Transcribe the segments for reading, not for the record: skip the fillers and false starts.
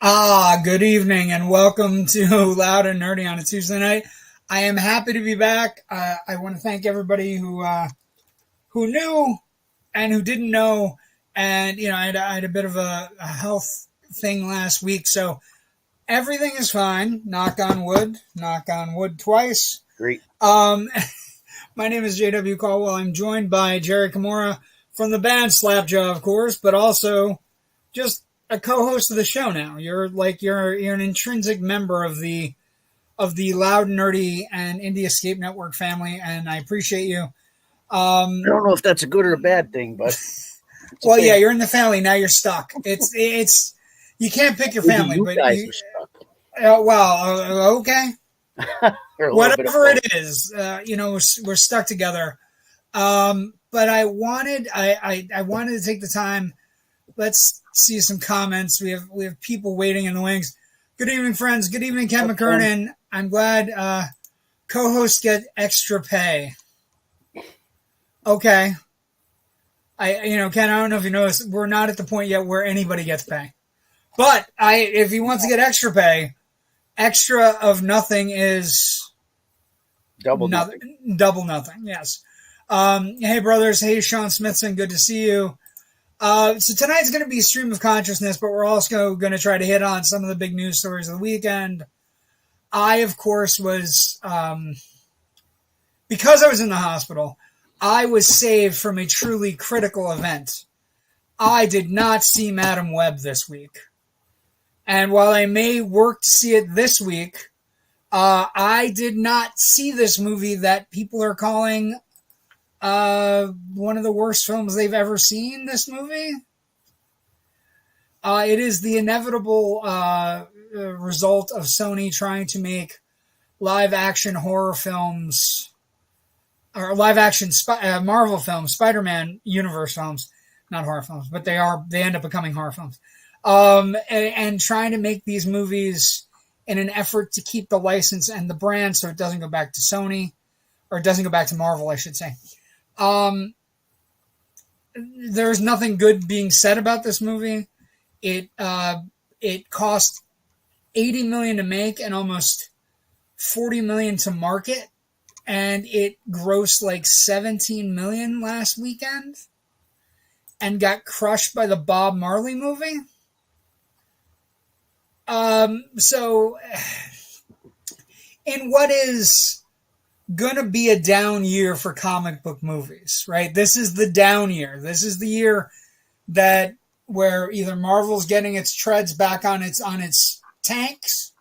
Good evening and welcome to Loud and Nerdy on a Tuesday night. I am happy to be back. I want to thank everybody who knew and who didn't know. And, I had a bit of a health thing last week. So everything is fine. Knock on wood. Knock on wood twice. Great. My name is JW Colwell. I'm joined by Jerry Kamora from the band Slapjaw, of course, but also just a co-host of the show now. You're an intrinsic member of the Loud, Nerdy, and Indie Escape Network family, and I appreciate you. I don't know if that's a good or a bad thing, but well, yeah, you're in the family now. You're stuck. It's you can't pick your family, you but guys are stuck. Okay, whatever it is, we're stuck together. But I wanted to take the time. Let's see some comments. We have people waiting in the wings. Good evening, friends. Good evening, Ken McKernan. I'm glad co-hosts get extra pay. Okay. Ken, I don't know if you noticed, we're not at the point yet where anybody gets pay. But if he wants to get extra pay, extra of nothing is double nothing. Double nothing, yes. Hey, brothers. Hey, Sean Smithson. Good to see you. So tonight's going to be a stream of consciousness, but we're also going to try to hit on some of the big news stories of the weekend. I, of course, was, because I was in the hospital, I was saved from a truly critical event. I did not see Madam Web this week. And while I may work to see it this week, I did not see this movie that people are calling one of the worst films they've ever seen, this movie. It is the inevitable result of Sony trying to make live-action horror films, or live-action Marvel films, Spider-Man universe films, not horror films, but they end up becoming horror films, and trying to make these movies in an effort to keep the license and the brand so it doesn't go back to Sony, or it doesn't go back to Marvel, I should say. There's nothing good being said about this movie. It cost $80 million to make and almost $40 million to market, and it grossed like $17 million last weekend and got crushed by the Bob Marley movie. So in what is gonna be a down year for comic book movies, right? This is the down year. This is the year where either Marvel's getting its treads back on its tanks,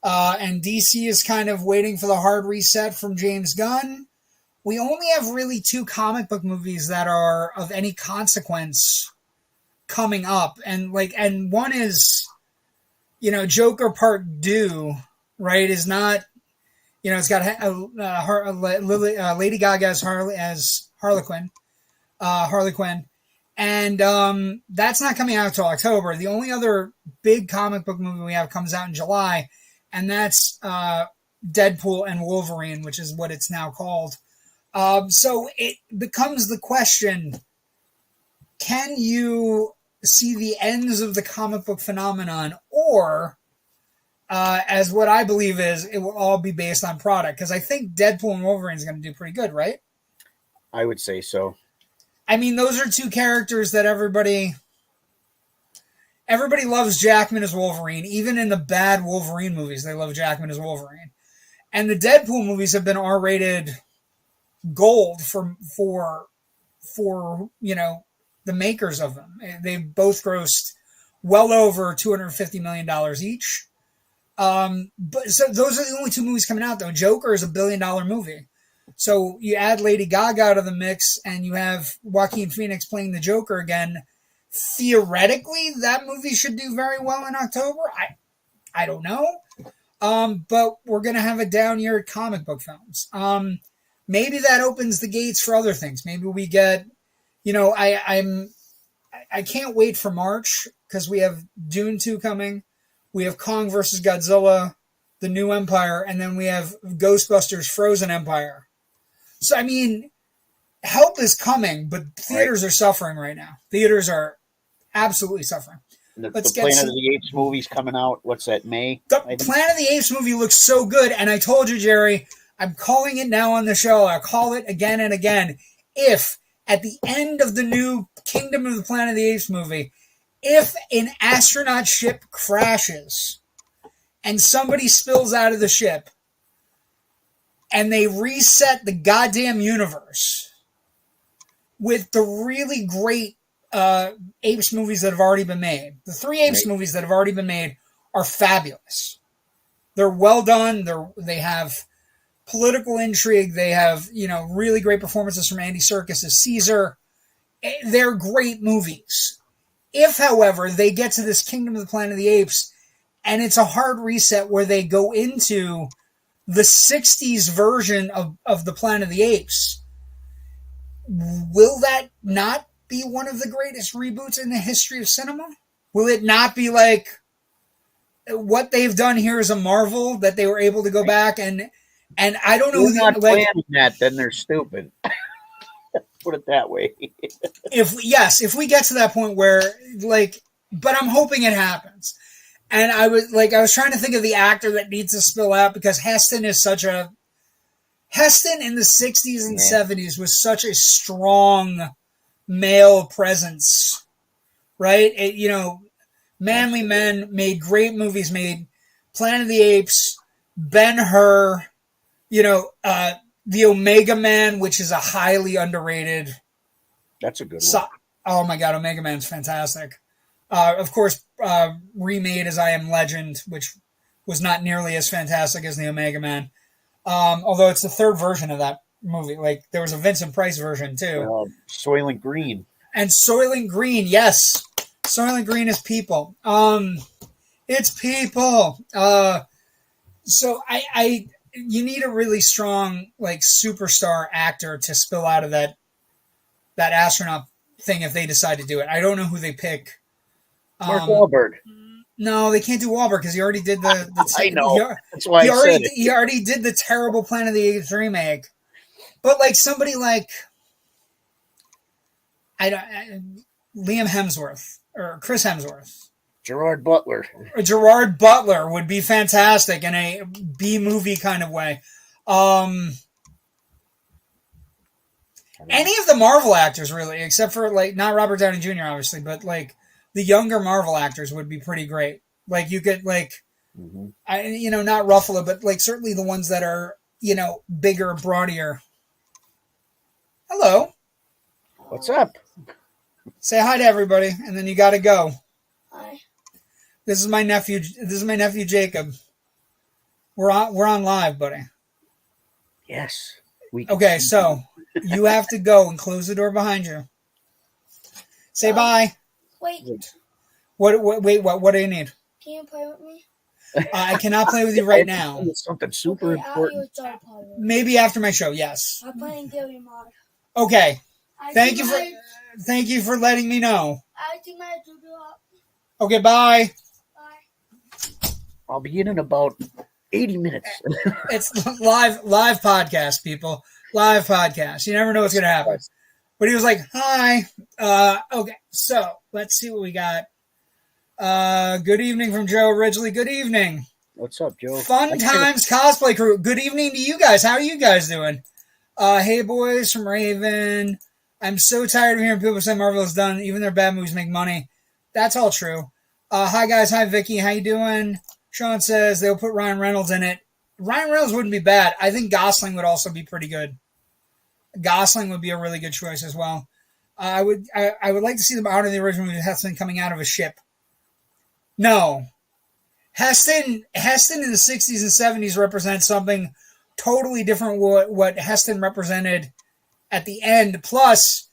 and DC is kind of waiting for the hard reset from James Gunn. We only have really two comic book movies that are of any consequence coming up, and one is, Joker Part 2, right? Is not. It's got Lady Gaga as Harley Quinn, and that's not coming out until October. The only other big comic book movie we have comes out in July, and that's Deadpool and Wolverine, which is what it's now called. So it becomes the question: can you see the ends of the comic book phenomenon, or as what I believe is, it will all be based on product? Because I think Deadpool and Wolverine is going to do pretty good, right? I would say so. I mean, those are two characters that everybody loves Jackman as Wolverine. Even in the bad Wolverine movies, they love Jackman as Wolverine. And the Deadpool movies have been R-rated gold for the makers of them. They've both grossed well over $250 million each. But so those are the only two movies coming out, though. Joker is $1 billion movie. So you add Lady Gaga to the mix and you have Joaquin Phoenix playing the Joker again. Theoretically, that movie should do very well in October. I don't know. But we're going to have a down year at comic book films. Maybe that opens the gates for other things. Maybe we get, I can't wait for March because we have Dune 2 coming. We have Kong versus Godzilla, The New Empire, and then we have Ghostbusters Frozen Empire. So, I mean, help is coming, but theaters are suffering right now. Theaters are absolutely suffering. The Let's get Planet some... of the Apes movie's coming out. What's that, May? The Planet of the Apes movie looks so good, and I told you, Jerry, I'm calling it now on the show. I'll call it again and again. If at the end of the new Kingdom of the Planet of the Apes movie, if an astronaut ship crashes and somebody spills out of the ship and they reset the goddamn universe with the really great Apes movies that have already been made. The 3 Apes movies that have already been made are fabulous. They're well done. They have political intrigue. They have, really great performances from Andy Serkis as Caesar. They're great movies. If, however, they get to this Kingdom of the Planet of the Apes and it's a hard reset where they go into the 60s version of the Planet of the Apes, will that not be one of the greatest reboots in the history of cinema? Will it not be like what they've done here is a marvel that they were able to go back and I don't know who's not planning that, then they're stupid. Put it that way. if we get to that point where but I'm hoping it happens. And I was trying to think of the actor that needs to spill out because Heston in the 60s and 70s was such a strong male presence, right? Manly Men made great movies, made Planet of the Apes, Ben-Hur, the Omega Man, which is a highly underrated. That's a good one. Oh my God, Omega Man's fantastic. Of course, remade as I Am Legend, which was not nearly as fantastic as the Omega Man. Although it's the third version of that movie. Like, there was a Vincent Price version too. Soylent Green. And Soylent Green, yes. Soylent Green is people. It's people. So you need a really strong, superstar actor to spill out of that astronaut thing if they decide to do it. I don't know who they pick. Mark Wahlberg. No, they can't do Wahlberg because he alredy did the I know. That's why I said it. He already did the terrible Planet of the Apes remake. But somebody like Liam Hemsworth or Chris Hemsworth. Gerard Butler. Gerard Butler would be fantastic in a B-movie kind of way. Any of the Marvel actors, really, except for, not Robert Downey Jr., obviously, but, the younger Marvel actors would be pretty great. You could, not Ruffalo, but, certainly the ones that are, bigger, broadier. Hello. What's up? Say hi to everybody, and then you got to go. Hi. This is my nephew. Jacob. We're on live, buddy. Yes. Okay, so you have to go and close the door behind you. Say bye. Wait. Wait, what do you need? Can you play with me? I cannot play with you right now. It's something super important. Maybe after my show, yes. I'm playing Gilly Mod. Okay. Thank you for letting me know. I do my doodle up. Okay, bye. Bye. I'll be in about 80 minutes. It's live podcast, people. Live podcast. You never know what's going to happen. But he was like, hi. Okay, so let's see what we got. Good evening from Joe Ridgely. Good evening. What's up, Joe? Fun Times Cosplay Crew. Good evening to you guys. How are you guys doing? Hey, boys from Raven. I'm so tired of hearing people say Marvel is done. Even their bad movies make money. That's all true. Hi, guys. Hi, Vicky. How you doing? Sean says they'll put Ryan Reynolds in it. Ryan Reynolds wouldn't be bad. I think Gosling would also be pretty good. Gosling would be a really good choice as well. I would like to see them out of the original movie with Heston coming out of a ship. No. Heston in the 60s and 70s represents something totally different what Heston represented at the end. Plus,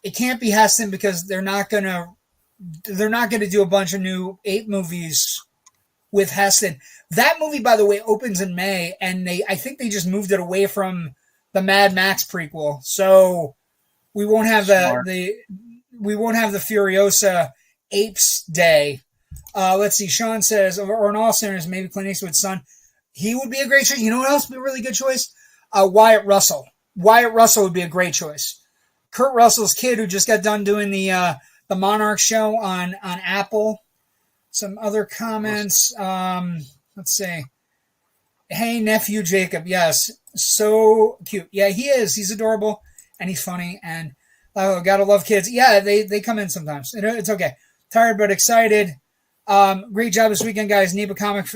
it can't be Heston because they're not gonna do a bunch of new ape movies with Heston. That movie, by the way, opens in May, and I think they just moved it away from the Mad Max prequel, so we won't have the Furiosa Apes Day. Let's see. Sean says, or in all seriousness, maybe Clint Eastwood's son. He would be a great choice. You know what else would be a really good choice? Wyatt Russell. Wyatt Russell would be a great choice. Kurt Russell's kid, who just got done doing the Monarch show on Apple. some other comments. Let's see. Hey, nephew Jacob. Yes, so cute. Yeah, he is. He's adorable and he's funny. And gotta love kids. Yeah, they come in sometimes. It's okay. Tired but excited. Great job this weekend, guys. NEPA Comics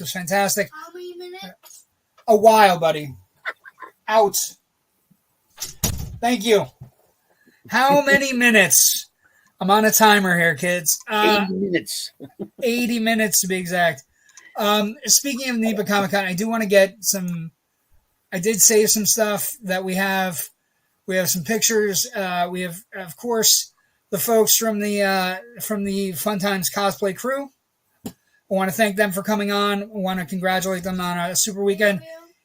was fantastic. How many minutes? A while, buddy. Out. Thank you. How many minutes? I'm on a timer here, kids. 80 minutes. 80 minutes to be exact. Speaking of NEPA Comic-Con, I do want to get some. I did save some stuff that we have. We have some pictures. We have, of course, the folks from the Fun Times cosplay crew. I want to thank them for coming on. I want to congratulate them on a super weekend.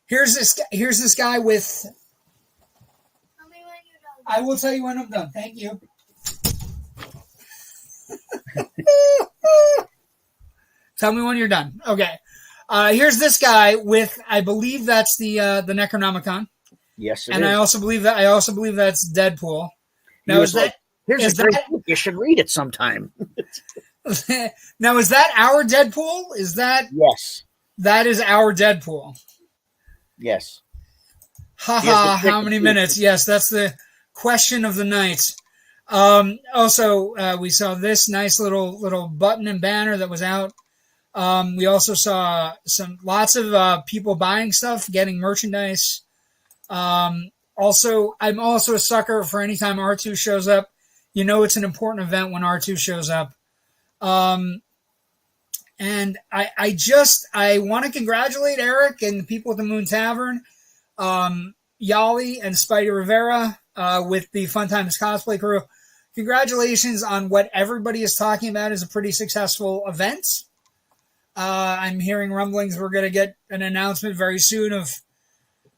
Here's this guy with. Tell me when you're done. I will tell you when I'm done. Thank you. Tell me when you're done. Okay. Here's this guy with, I believe that's the Necronomicon. Yes, it and is. I also believe that's Deadpool. Now is that here's a great book. You should read it sometime. now is that our Deadpool? Is that yes? That is our Deadpool. Yes. Haha, how many minutes? Yes, that's the question of the night. Also, we saw this nice little button and banner that was out. We also saw lots of people buying stuff, getting merchandise. Also, I'm also a sucker for any time R2 shows up. You know it's an important event when R2 shows up. And I want to congratulate Eric and the people at the Moon Tavern, Yali and Spidey Rivera, with the Fun Times cosplay crew. Congratulations on what everybody is talking about as a pretty successful event. I'm hearing rumblings we're going to get an announcement very soon of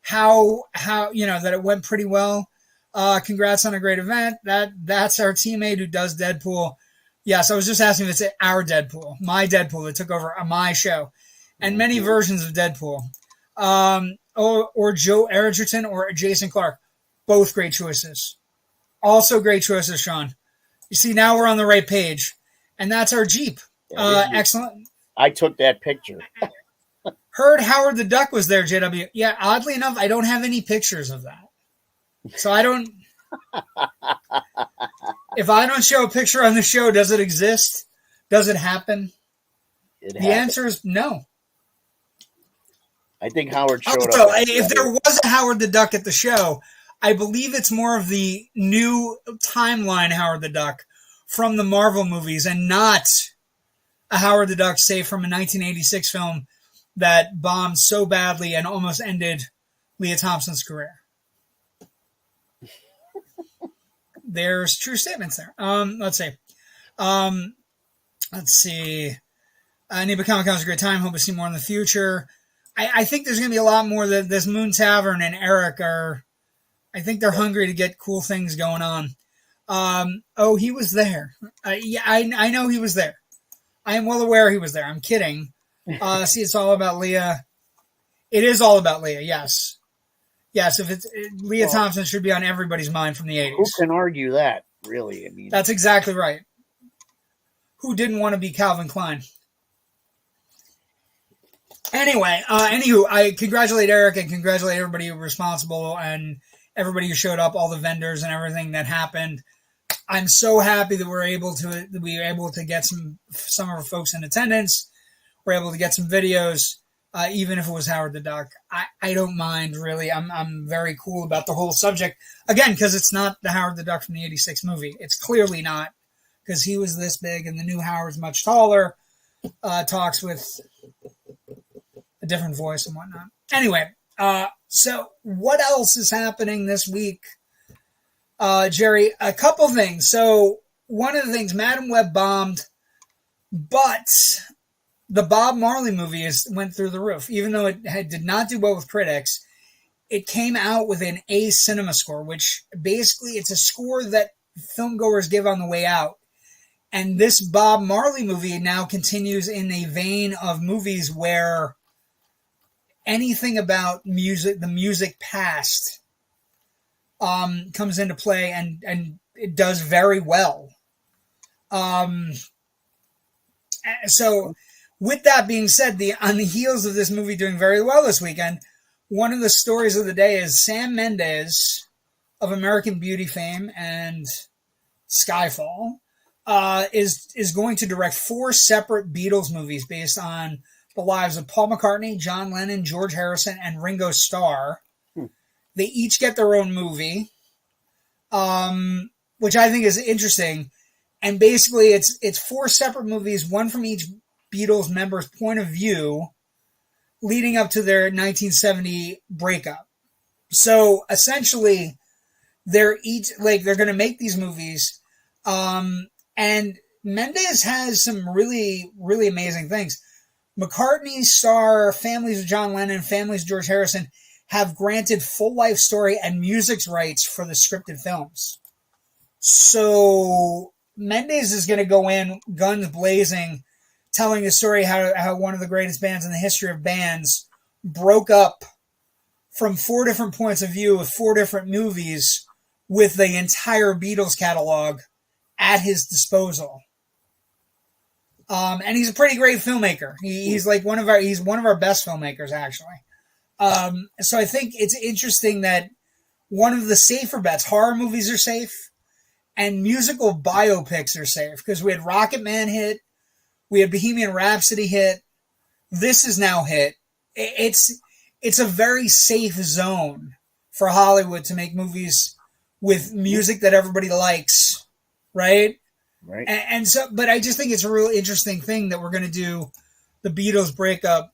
how that it went pretty well. Congrats on a great event. That's our teammate who does Deadpool. Yes, I was just asking if it's our Deadpool, my Deadpool that took over my show, and many versions of Deadpool. Or Joe Edgerton or Jason Clark. Both great choices. Also great choices, Sean. You see, now we're on the right page. And that's our Jeep. Excellent. I took that picture. Heard Howard the Duck was there, JW. Yeah, oddly enough, I don't have any pictures of that. So I don't... If I don't show a picture on the show, does it exist? Does it happen? The answer is no. I think Howard showed also, up. If there was a Howard the Duck at the show, I believe it's more of the new timeline Howard the Duck from the Marvel movies and not a Howard the Duck, say, from a 1986 film that bombed so badly and almost ended Leah Thompson's career. There's true statements there. Let's see. NEPA Comic-Con was a great time. Hope to see more in the future. I think there's going to be a lot more that this Moon Tavern and Eric are... I think they're hungry to get cool things going on. He was there. Yeah, I know he was there. I am well aware he was there. I'm kidding. See, it's all about Leah. It is all about Leah, yes. Yes, Leah Thompson should be on everybody's mind from the 80s. Who can argue that, really? I mean, that's exactly right. Who didn't want to be Calvin Klein? Anyway, I congratulate Eric and congratulate everybody responsible and everybody who showed up, all the vendors and everything that happened. I'm so happy that we were able to get some of our folks in attendance. We're able to get some videos, even if it was Howard the Duck. I don't mind, really. I'm very cool about the whole subject. Again, because it's not the Howard the Duck from the 86 movie. It's clearly not, because he was this big and the new Howard's much taller, talks with a different voice and whatnot. Anyway, so what else is happening this week? Jerry, a couple things. So one of the things, Madam Web bombed, but the Bob Marley movie went through the roof. Even though it did not do well with critics, it came out with an A cinema score, which basically it's a score that filmgoers give on the way out. And this Bob Marley movie now continues in a vein of movies where anything about music, the music past, comes into play and it does very well. So, with that being said, on the heels of this movie doing very well this weekend, one of the stories of the day is Sam Mendes of American Beauty fame and Skyfall is going to direct 4 separate Beatles movies based on the lives of Paul McCartney, John Lennon, George Harrison, and Ringo Starr. They each get their own movie, which I think is interesting. And basically, it's 4 separate movies, one from each Beatles member's point of view, leading up to their 1970 breakup. So essentially, they're going to make these movies, and Mendes has some really, really amazing things. McCartney, Starr, families of John Lennon, families of George Harrison have granted full life story and music rights for the scripted films. So Mendes is going to go in guns blazing, telling the story how one of the greatest bands in the history of bands broke up from 4 different points of view with 4 different movies with the entire Beatles catalog at his disposal. And he's a pretty great filmmaker. He's one of our best filmmakers, actually. So I think it's interesting that one of the safer bets, horror movies are safe, and musical biopics are safe, because we had Rocket Man hit, we had Bohemian Rhapsody hit, this is now hit. It's a very safe zone for Hollywood to make movies with music that everybody likes, right? Right. And so, but I just think it's a real interesting thing that we're going to do the Beatles breakup.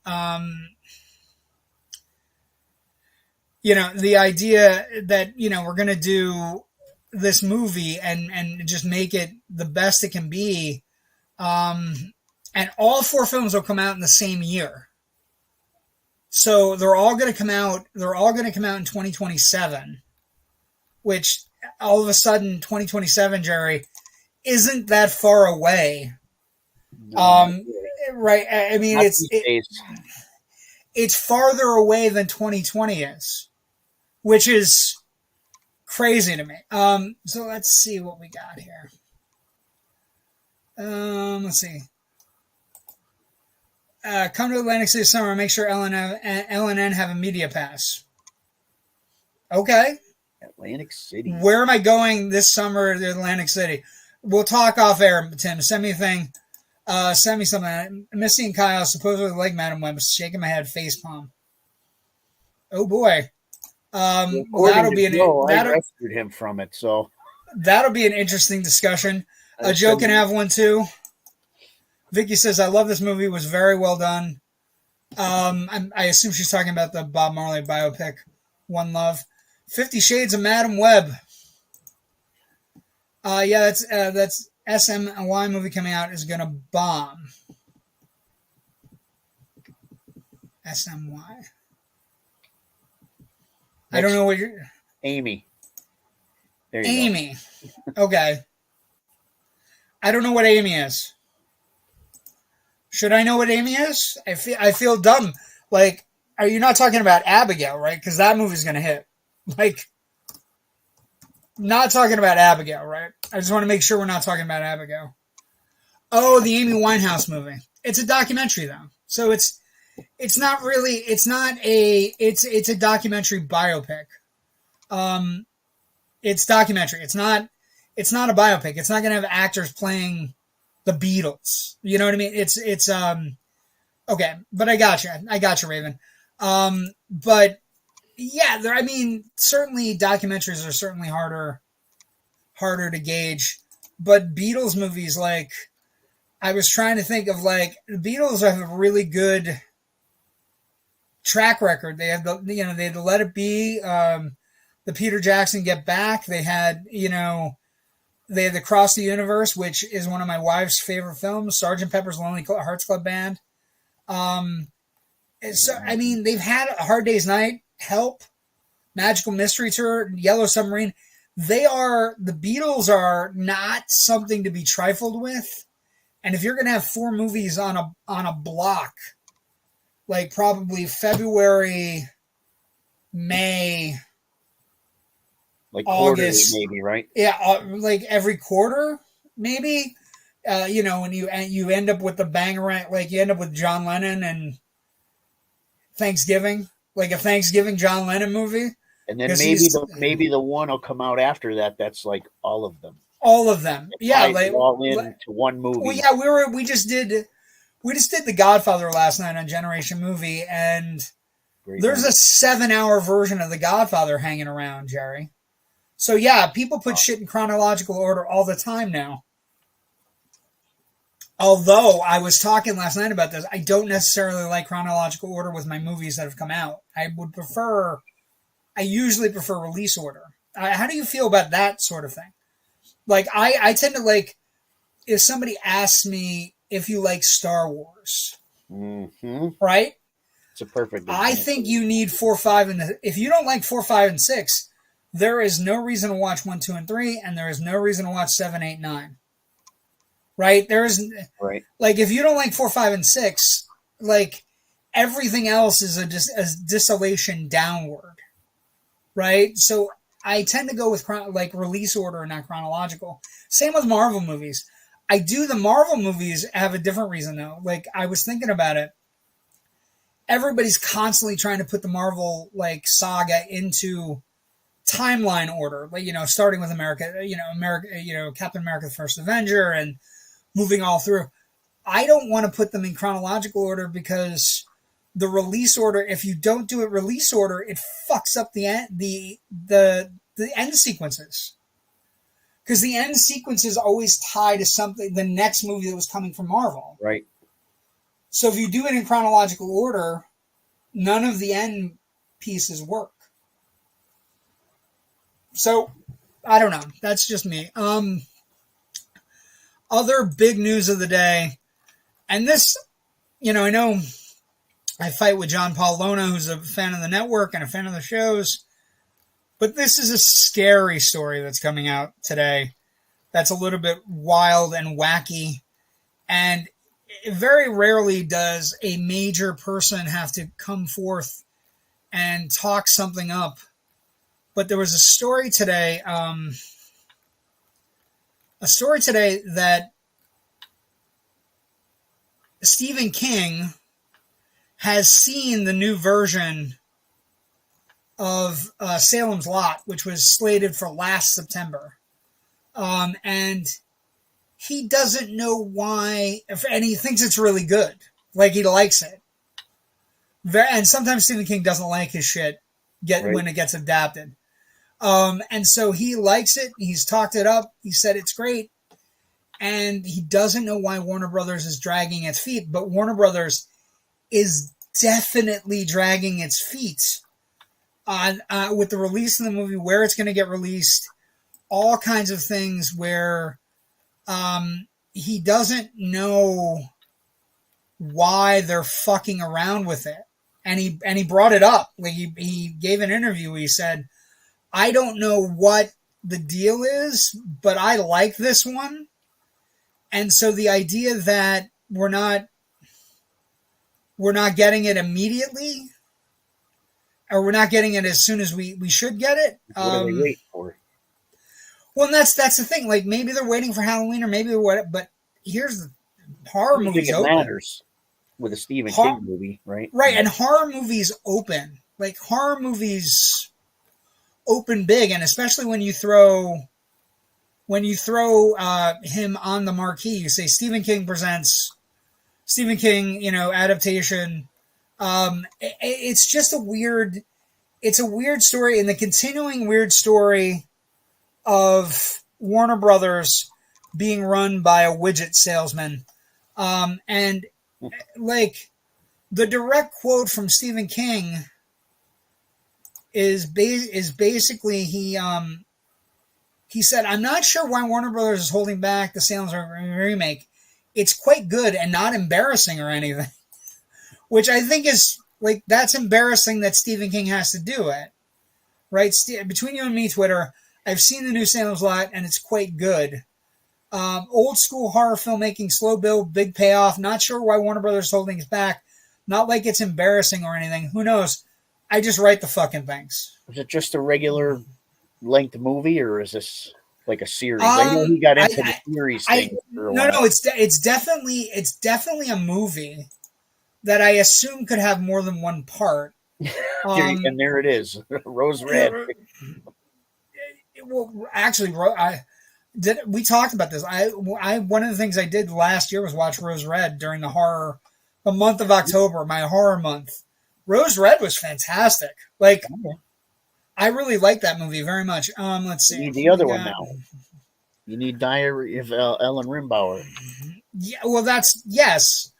The idea that, we're going to do this movie and just make it the best it can be. And all 4 films will come out in the same year. So they're all going to come out in 2027, which all of a sudden 2027, Jerry, isn't that far away. No, right. I mean, it's farther away than 2020 is, which is crazy to me. So let's see what we got here. Let's see. Come to Atlantic City summer. Make sure LNN have a media pass. Okay. Atlantic City. Where am I going this summer to Atlantic City? We'll talk off air, Tim. Send me a thing. Send me something. Missy and Kyle supposedly like Madam Web, shaking my head, facepalm. Oh boy. That'll be I rescued him from it, so that'll be an interesting discussion. Joe can have one too. Vicky says, "I love this movie. It was very well done." I assume she's talking about the Bob Marley biopic, One Love. 50 Shades of Madam Web. Yeah, that's SMY movie coming out is gonna bomb. SMY. I don't know what you're. Amy. There you Amy. Go. Okay. I don't know what Amy is. Should I know what Amy is? I feel dumb. Like, are you not talking about Abigail, right? Because that movie's gonna hit. Like, not talking about Abigail, right? I just want to make sure we're not talking about Abigail. Oh, the Amy Winehouse movie. It's a documentary though, so it's not really. It's a documentary biopic. It's documentary. It's not a biopic. It's not going to have actors playing the Beatles. You know what I mean? It's okay. But I got you, Raven. But yeah, I mean, certainly documentaries are certainly harder to gauge. But Beatles movies, like, I was trying to think of, like, the Beatles have a really good track record. They had the Let It Be, the Peter Jackson Get Back. They had the Cross the Universe, which is one of my wife's favorite films. Sgt. Pepper's Lonely Hearts Club Band. So I mean, they've had A Hard Day's Night, Help, Magical Mystery Tour, Yellow Submarine. The Beatles are not something to be trifled with. And if you're going to have 4 movies on a block, like probably February, May, like August, maybe, right? Yeah, like every quarter, maybe. you know, and you end up with the banger, like you end up with John Lennon and Thanksgiving, like a Thanksgiving John Lennon movie. And then maybe the one will come out after that. That's like all of them. All of them, yeah, like all into one movie. Well, yeah, we just did The Godfather last night on Generation Movie, and there's a 7-hour version of The Godfather hanging around, Jerry. So yeah, people put shit in chronological order all the time now. Although I was talking last night about this, I don't necessarily like chronological order with my movies that have come out. I usually prefer release order. How do you feel about that sort of thing? Like, I tend to like, if somebody asks me if you like Star Wars, right? It's a perfect example. I think you need 4, 5, and if you don't like 4, 5, and 6, there is no reason to watch 1, 2, and 3, and there is no reason to watch 7, 8, 9. Right? There is, right. Like, if you don't like 4, 5, and 6, like, everything else is a distillation downward. Right? So I tend to go with like release order and not chronological. Same with Marvel movies. The Marvel movies have a different reason though. Like, I was thinking about it. Everybody's constantly trying to put the Marvel like saga into timeline order, like, you know, starting with Captain America: The First Avenger and moving all through. I don't want to put them in chronological order because the release order, if you don't do it release order, it fucks up the end sequences. Because the end sequences always tie to something, the next movie that was coming from Marvel. Right. So if you do it in chronological order, none of the end pieces work. So, I don't know. That's just me. Other big news of the day, and this, you know, I know I fight with John Paul Lona, who's a fan of the network and a fan of the shows, but this is a scary story that's coming out today that's a little bit wild and wacky, and very rarely does a major person have to come forth and talk something up. But there was a story today that Stephen King has seen the new version of Salem's Lot, which was slated for last September. And he doesn't know why, and he thinks it's really good. Like, he likes it. And sometimes Stephen King doesn't like his shit when it gets adapted. And so he likes it. He's talked it up. He said it's great. And he doesn't know why Warner Brothers is dragging its feet. But Warner Brothers is definitely dragging its feet on with the release of the movie, where it's going to get released, all kinds of things where he doesn't know why they're fucking around with it. And he brought it up. Like, he gave an interview. He said, I don't know what the deal is, but I like this one. And so the idea that we're not getting it immediately, or we're not getting it as soon as we should get it. What are they waiting for? Well, and that's the thing. Like, maybe they're waiting for Halloween, or maybe what. But here's the horror movies open. Matters with a Stephen King movie, right? Right, and horror movies open. Like, horror movies open big, and especially when you throw him on the marquee, you say Stephen King presents Stephen King, adaptation. It's just a weird story, and the continuing weird story of Warner Brothers being run by a widget salesman. And like, the direct quote from Stephen King is basically he said, "I'm not sure why Warner Brothers is holding back the Salem remake. It's quite good and not embarrassing or anything." Which I think is, like, that's embarrassing that Stephen King has to do it. Right? Between you and me, Twitter, I've seen the new Salem's Lot, and it's quite good. Old school horror filmmaking, slow build, big payoff. Not sure why Warner Brothers is holding it back. Not like it's embarrassing or anything. Who knows? I just write the fucking things. Is it just a regular length movie, or is this like a series? I know he got into the series thing for a while. No, it's definitely a movie that I assume could have more than one part. And there it is, Rose Red. Well, actually, we talked about this. One of the things I did last year was watch Rose Red during the month of October, my horror month. Rose Red was fantastic. Like, I really like that movie very much. Let's see. You need the other one now. You need Diary of Ellen Rimbauer. Yeah, well, yes.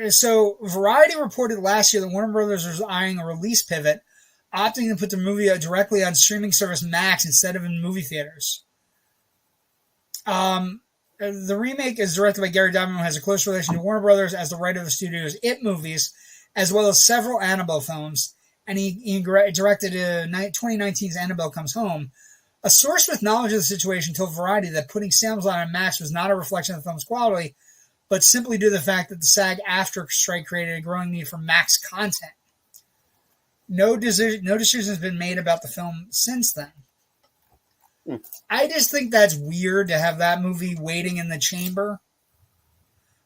So Variety reported last year that Warner Brothers was eyeing a release pivot, opting to put the movie directly on streaming service Max instead of in movie theaters. The remake is directed by Gary Diamond, who has a close relation to Warner Brothers as the writer of the studio's It movies, as well as several Annabelle films, and he directed 2019's Annabelle Comes Home. A source with knowledge of the situation told Variety that putting Sam's Lot on Max was not a reflection of the film's quality, but simply due to the fact that the SAG-AFTRA strike created a growing need for Max content. No decision has been made about the film since then. I just think that's weird to have that movie waiting in the chamber.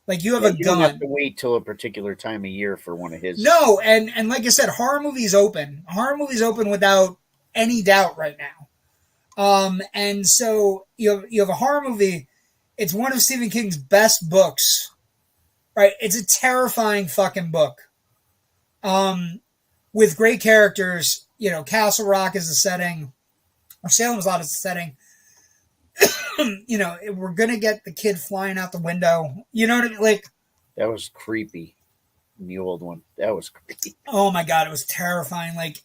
Like, you have a gun. You don't have to wait till a particular time of year for one of his. No, and like I said, horror movies open. Horror movies open without any doubt right now. And so you have a horror movie. It's one of Stephen King's best books, right? It's a terrifying fucking book. With great characters. Castle Rock is the setting. Or Salem's Lot is the setting. We're going to get the kid flying out the window. You know what I mean? Like, that was creepy. The old one. That was creepy. Oh my God, it was terrifying. Like,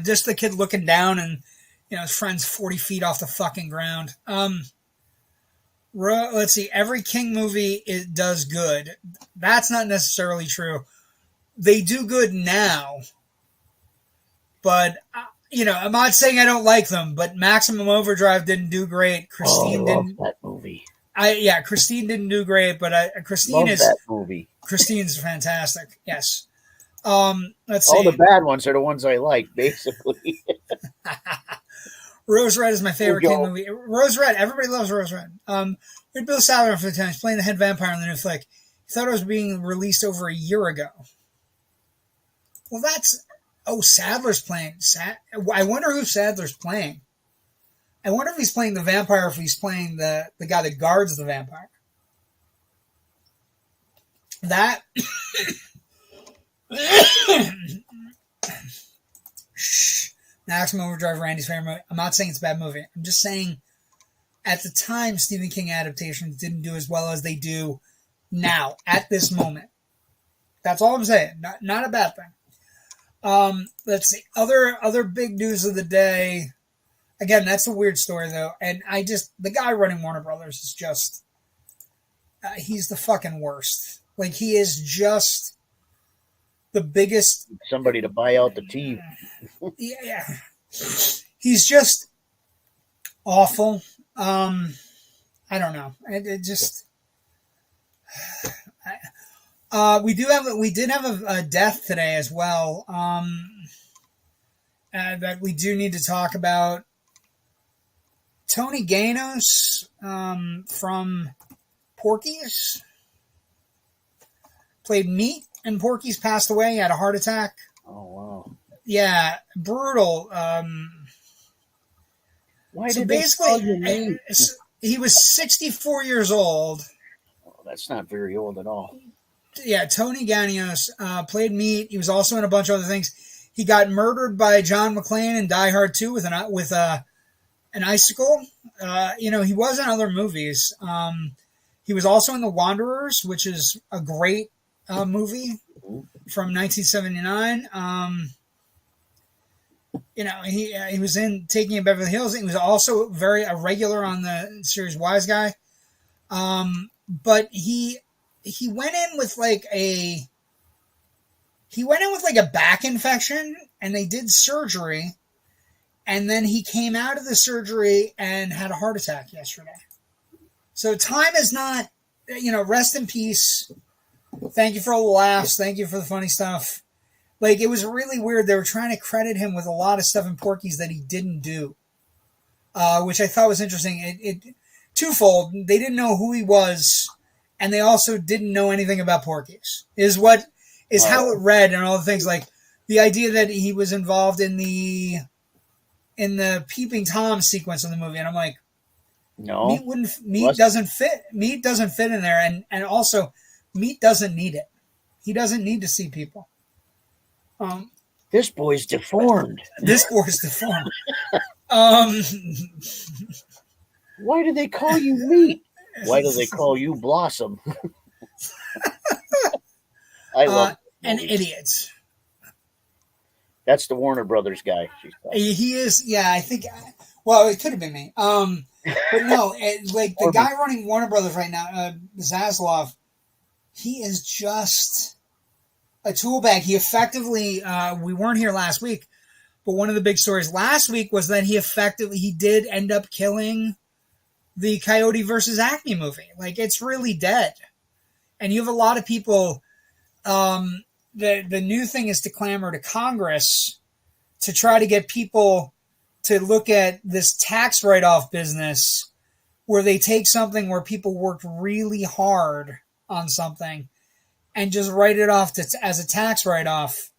just the kid looking down and, his friend's 40 feet off the fucking ground. Let's see. Every King movie does good. That's not necessarily true. They do good now. But, I'm not saying I don't like them, but Maximum Overdrive didn't do great. Christine didn't. That movie. Christine didn't do great, but that movie. Christine's fantastic. Yes. Let's see. All the bad ones are the ones I like, basically. Rose Red is my favorite King movie. Rose Red. Everybody loves Rose Red. We had Bill Sadler for the time. He's playing the head vampire in the new flick. He thought it was being released over a year ago. Well, Sadler's playing. I wonder who Sadler's playing. I wonder if he's playing the vampire or if he's playing the guy that guards the vampire. That... Maximum Overdrive, Randy's favorite movie. I'm not saying it's a bad movie. I'm just saying at the time, Stephen King adaptations didn't do as well as they do now, at this moment. That's all I'm saying. Not a bad thing. Let's see. Other big news of the day. Again, that's a weird story, though. And the guy running Warner Brothers is just, he's the fucking worst. Like, he is just the biggest. Somebody to buy out the team. Yeah. He's just awful. I don't know. It just. We did have a death today as well. That we do need to talk about. Tony Ganos from Porky's played Meat, and Porky's passed away. He had a heart attack. Oh wow! Yeah, brutal. Why so did basically, they call your name? He was 64 years old. Oh, that's not very old at all. Yeah, Tony Ganios played Meat. He was also in a bunch of other things. He got murdered by John McClane in Die Hard 2 with an icicle. He was in other movies. He was also in The Wanderers, which is a great movie from 1979. He was in Taking of Beverly Hills. He was also a regular on the series Wise Guy. But he went in with a back infection, and they did surgery, and then he came out of the surgery and had a heart attack yesterday. So time is not, rest in peace. Thank you for all the laughs. Thank you for the funny stuff. Like, it was really weird. They were trying to credit him with a lot of stuff in Porky's that he didn't do. which I thought was interesting. It twofold. They didn't know who he was, and they also didn't know anything about Porky's. Is how it read, and all the things like the idea that he was involved in the Peeping Tom sequence of the movie, and I'm like, no, meat doesn't fit. Meat doesn't fit in there, and also meat doesn't need it. He doesn't need to see people. This boy's deformed. This boy's deformed. Why do they call you Meat? Why do they call you Blossom? I love an idiot. That's the Warner Brothers guy. He is, yeah. I think. Well, it could have been me. But no, the guy running Warner Brothers right now, Zaslav, he is just a tool bag. He effectively, we weren't here last week, but one of the big stories last week was that he did end up killing the Coyote versus Acme movie. Like, it's really dead. And you have a lot of people, the new thing is to clamor to Congress to try to get people to look at this tax write-off business where they take something where people worked really hard on something and just write it off as a tax write-off.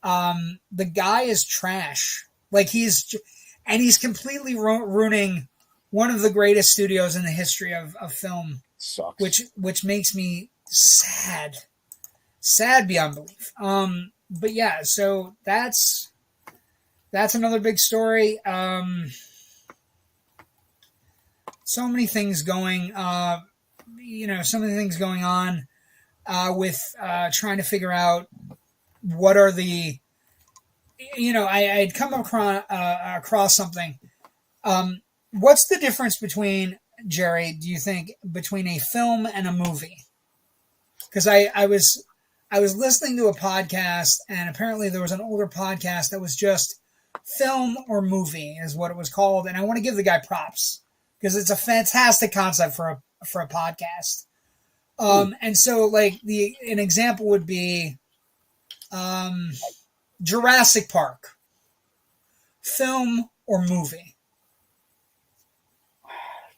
The guy is trash. Like, he's completely ruining one of the greatest studios in the history of film. Sucks. Which makes me sad beyond belief. But yeah, so that's another big story. So many things going, so many things going on with trying to figure out what are the, I had come across something. What's the difference between, Jerry, do you think, between a film and a movie? Because I was listening to a podcast, and apparently there was an older podcast that was just film or movie is what it was called, and I want to give the guy props because it's a fantastic concept for a podcast. And so, like, an example would be Jurassic Park, film or movie.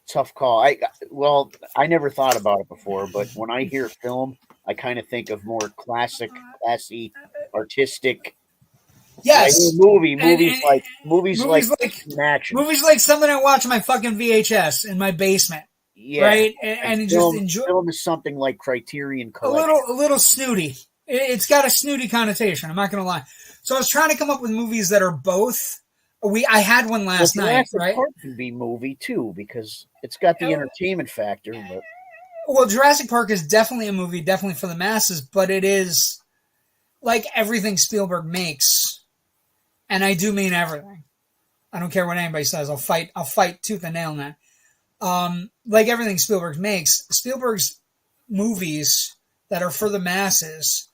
Tough call. I never thought about it before, but when I hear film, I kind of think of more classy, artistic. Yes, movies like action. Movies like something I watch on my fucking VHS in my basement. Yeah, right, and film, just enjoy. Film is something like Criterion Collection. A little snooty. It's got a snooty connotation. I'm not going to lie. So I was trying to come up with movies that are both. I had one last night, Jurassic right? Park can be movie too because it's got the entertainment factor. But well, Jurassic Park is definitely a movie, definitely for the masses, but it is like everything Spielberg makes, and I do mean everything. I don't care what anybody says. I'll fight tooth and nail on that. Like everything Spielberg makes, Spielberg's movies that are for the masses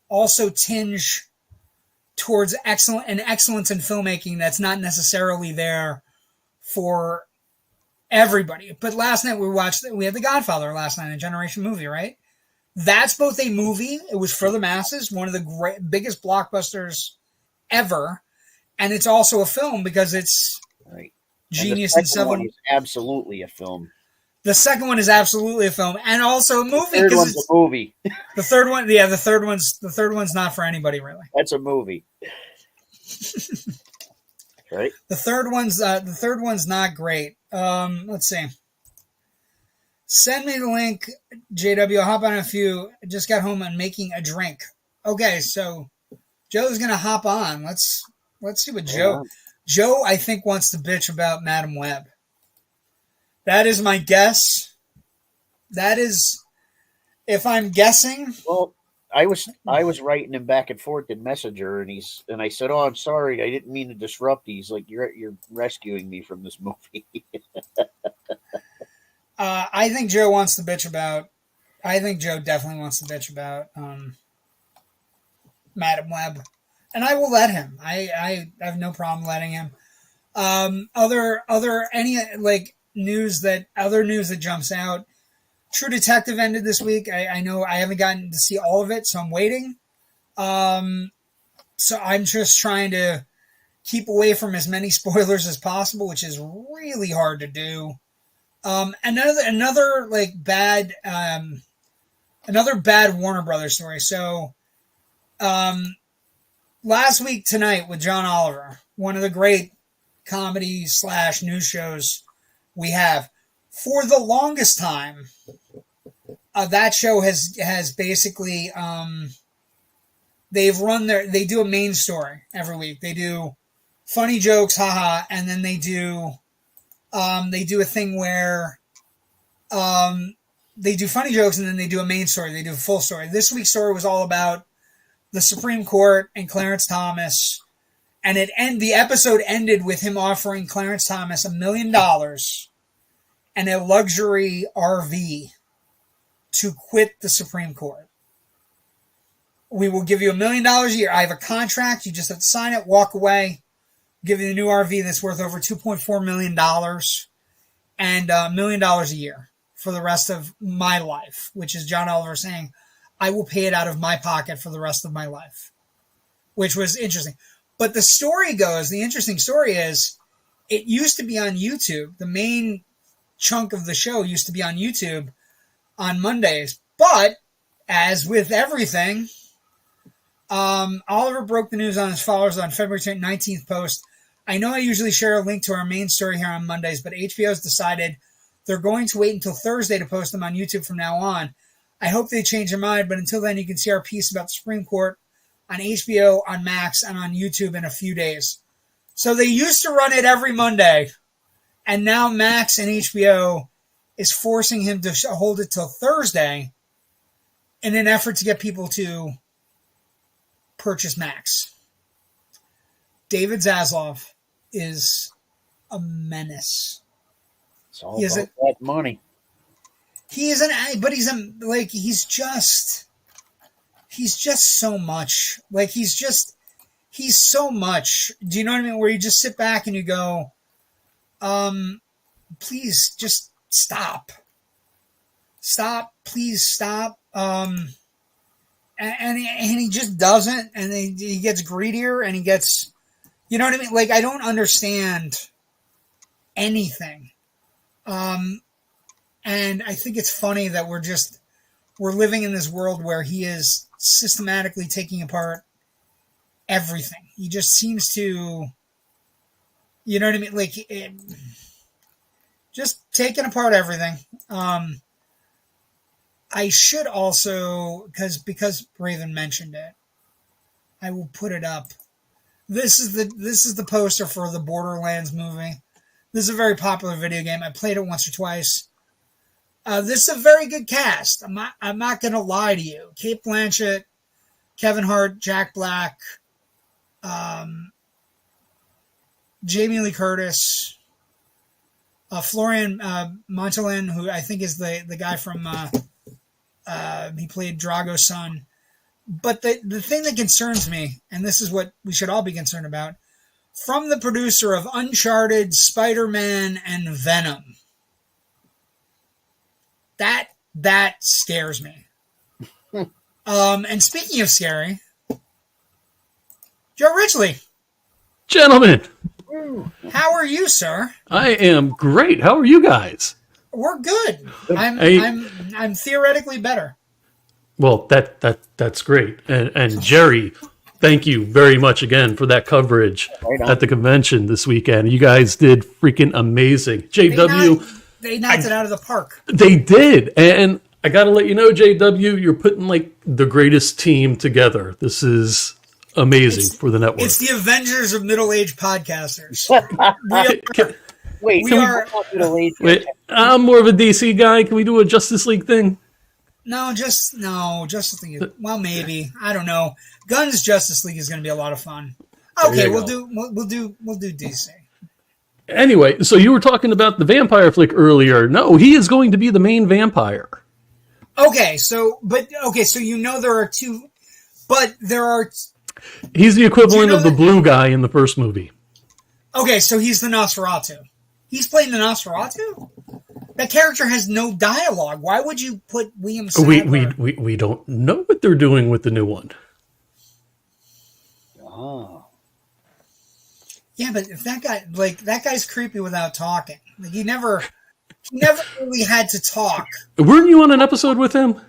also tinge towards excellence in filmmaking that's not necessarily there for everybody. But last night we had The Godfather last night, a generation movie, right? That's both a movie. It was for the masses, one of the biggest blockbusters ever. And it's also a film because it's right. Genius and in several. One is absolutely a film. The second one is absolutely a film and also a movie. The third one's a movie. The third one, yeah, the third one's not for anybody really. That's a movie. Right. The third one's not great. Let's see. Send me the link, JW. I'll hop on a few. I just got home and making a drink. Okay, so Joe's gonna hop on. Let's see what Joe, I think, wants to bitch about Madam Web. That is my guess. That is, if I'm guessing. Well, I was writing him back and forth in Messenger, and I said, "Oh, I'm sorry, I didn't mean to disrupt." He's like, "You're rescuing me from this movie." I think Joe wants to bitch about. I think Joe definitely wants to bitch about Madam Web, and I will let him. I have no problem letting him. Other news that jumps out. True Detective ended this week. I know I haven't gotten to see all of it, so I'm waiting. So I'm just trying to keep away from as many spoilers as possible, which is really hard to do. Another like bad, another bad Warner Brothers story. So, last week tonight with John Oliver, one of the great comedy / news shows we have, for the longest time, that show has basically, they do a main story every week. They do funny jokes, haha, and then they do a thing where, they do funny jokes and then they do a main story. They do a full story. This week's story was all about the Supreme Court and Clarence Thomas, and the episode ended with him offering Clarence Thomas $1 million and a luxury RV to quit the Supreme Court. We will give you $1 million a year. I have a contract. You just have to sign it, walk away, give you the new RV that's worth over $2.4 million and $1 million a year for the rest of my life, which is John Oliver saying, I will pay it out of my pocket for the rest of my life, which was interesting. But the story goes, the interesting story is, it used to be on YouTube. The main chunk of the show used to be on YouTube on Mondays. But, as with everything, Oliver broke the news on his followers on February 19th post. I know I usually share a link to our main story here on Mondays, but HBO's decided they're going to wait until Thursday to post them on YouTube from now on. I hope they change their mind, but until then, you can see our piece about the Supreme Court on HBO, on Max, and on YouTube in a few days. So they used to run it every Monday, and now Max and HBO is forcing him to hold it till Thursday in an effort to get people to purchase Max. David Zaslav is a menace. It's all about that money. He's just so much. Like, he's so much. Do you know what I mean? Where you just sit back and you go, please just stop. Stop, please stop. And he just doesn't, and he gets greedier, and he gets, you know what I mean? Like, I don't understand anything. And I think it's funny that we're living in this world where he is systematically taking apart everything. He just seems to, you know what I mean? Like, just taking apart everything. I should also, because Raven mentioned it, I will put it up. This is the poster for the Borderlands movie. This is a very popular video game. I played it once or twice. This is a very good cast. I'm not going to lie to you. Cate Blanchett, Kevin Hart, Jack Black, Jamie Lee Curtis, Florian Montalin, who I think is the guy from he played Drago's son. But the thing that concerns me, and this is what we should all be concerned about, from the producer of Uncharted, Spider-Man, and Venom, that scares me. And speaking of scary, Joe Ridgely. Gentlemen, How are you, sir? I am great. How are you guys? We're good. I'm theoretically better. Well, that's great. And Jerry, thank you very much again for that coverage at the convention this weekend. You guys did freaking amazing. JW, they knocked it out of the park. They did. And I got to let you know, JW, you're putting like the greatest team together. This is amazing for the network. It's the Avengers of middle-aged podcasters. Wait, I'm more of a DC guy. Can we do a Justice League thing? Justice League. Well, maybe. I don't know. Guns Justice League is going to be a lot of fun. Okay, we'll do DC. Anyway, so you were talking about the vampire flick earlier. No, he is going to be the main vampire. Okay, so you know there are two, but there are. He's the equivalent of the blue guy in the first movie. Okay, so he's the Nosferatu. He's playing the Nosferatu? That character has no dialogue. Why would you put William Sadler? We don't know what they're doing with the new one. Oh. Yeah, but if that guy's creepy without talking. Like he never really had to talk. Weren't you on an episode with him?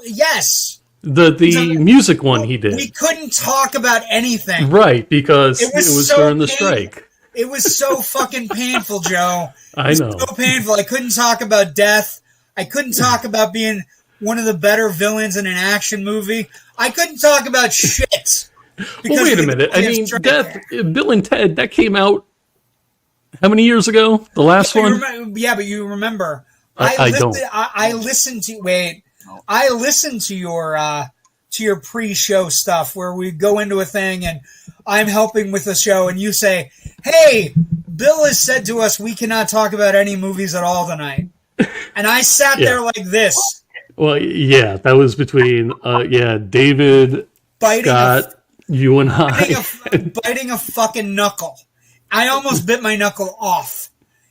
Yes. The music one he did. We couldn't talk about anything. Right, because it was so during the painful. strike. It was so fucking painful, Joe. I know. So painful. I couldn't talk about death. I couldn't talk about being one of the better villains in an action movie. I couldn't talk about shit. Well, wait a minute. I mean, Death, Bill and Ted, that came out how many years ago? The last one? But you remember. I don't. I listened to your pre-show stuff where we go into a thing and I'm helping with the show and you say, "Hey, Bill has said to us we cannot talk about any movies at all tonight." And I sat there like this. Well, yeah, that was between David, Scott, you and I. Biting a fucking knuckle. I almost bit my knuckle off.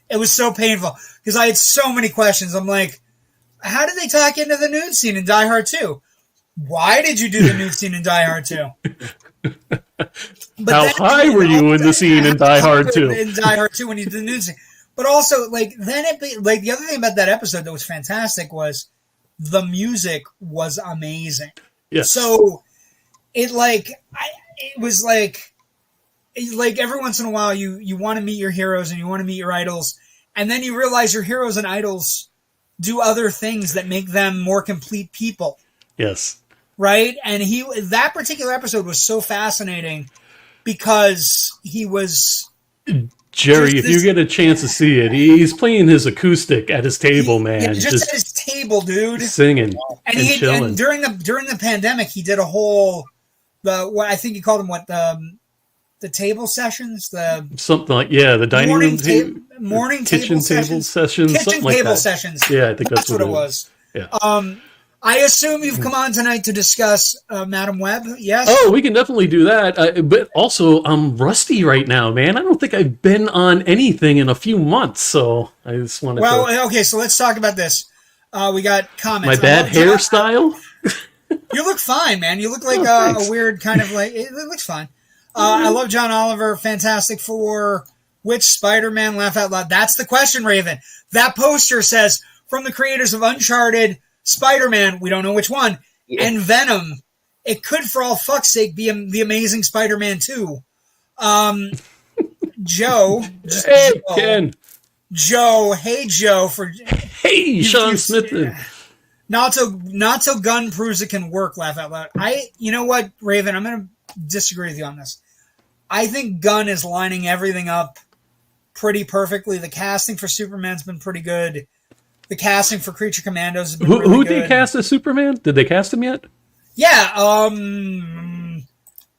It was so painful because I had so many questions. I'm like, how did they talk into the nude scene in Die Hard 2? Why did you do the nude scene in Die Hard 2? How high were you in the scene in Die Hard 2? In Die Hard 2 when you did the nude scene. But also, the other thing about that episode that was fantastic was the music was amazing. Yes. So it was like every once in a while you want to meet your heroes and you want to meet your idols, and then you realize your heroes and idols do other things that make them more complete people. Yes. Right? And that particular episode was so fascinating because he was Jerry, if you get a chance to see it, he's playing his acoustic at his table, man. Yeah, just at his table, dude. Singing and chilling. And during the pandemic, he did a whole what I think he called them the table sessions, something like the dining room morning kitchen table sessions, kitchen something like table that. sessions. Yeah, I think that's what it was. Yeah. I assume you've come on tonight to discuss Madam Web. Yes. Oh, we can definitely do that. But also, I'm rusty right now, man. I don't think I've been on anything in a few months, so I just wanted to... okay, so let's talk about this. We got comments. My bad hairstyle? You look fine, man. You look like a weird kind of it looks fine. I love John Oliver. Fantastic Four. Which Spider-Man? Laugh out loud. That's the question, Raven. That poster says, from the creators of Uncharted, Spider-Man, we don't know which one, and Venom. It could, for all fuck's sake, be the Amazing Spider-Man 2. Joe. Hey, Ken. Joe. Hey, Joe. Hey, Sean Smith. Not so Gunn proves it can work, laugh out loud. You know what, Raven, I'm going to disagree with you on this. I think Gunn is lining everything up pretty perfectly. The casting for Superman's been pretty good. The casting for Creature Commandos has been really good. Who did they cast as Superman? Did they cast him yet? Yeah,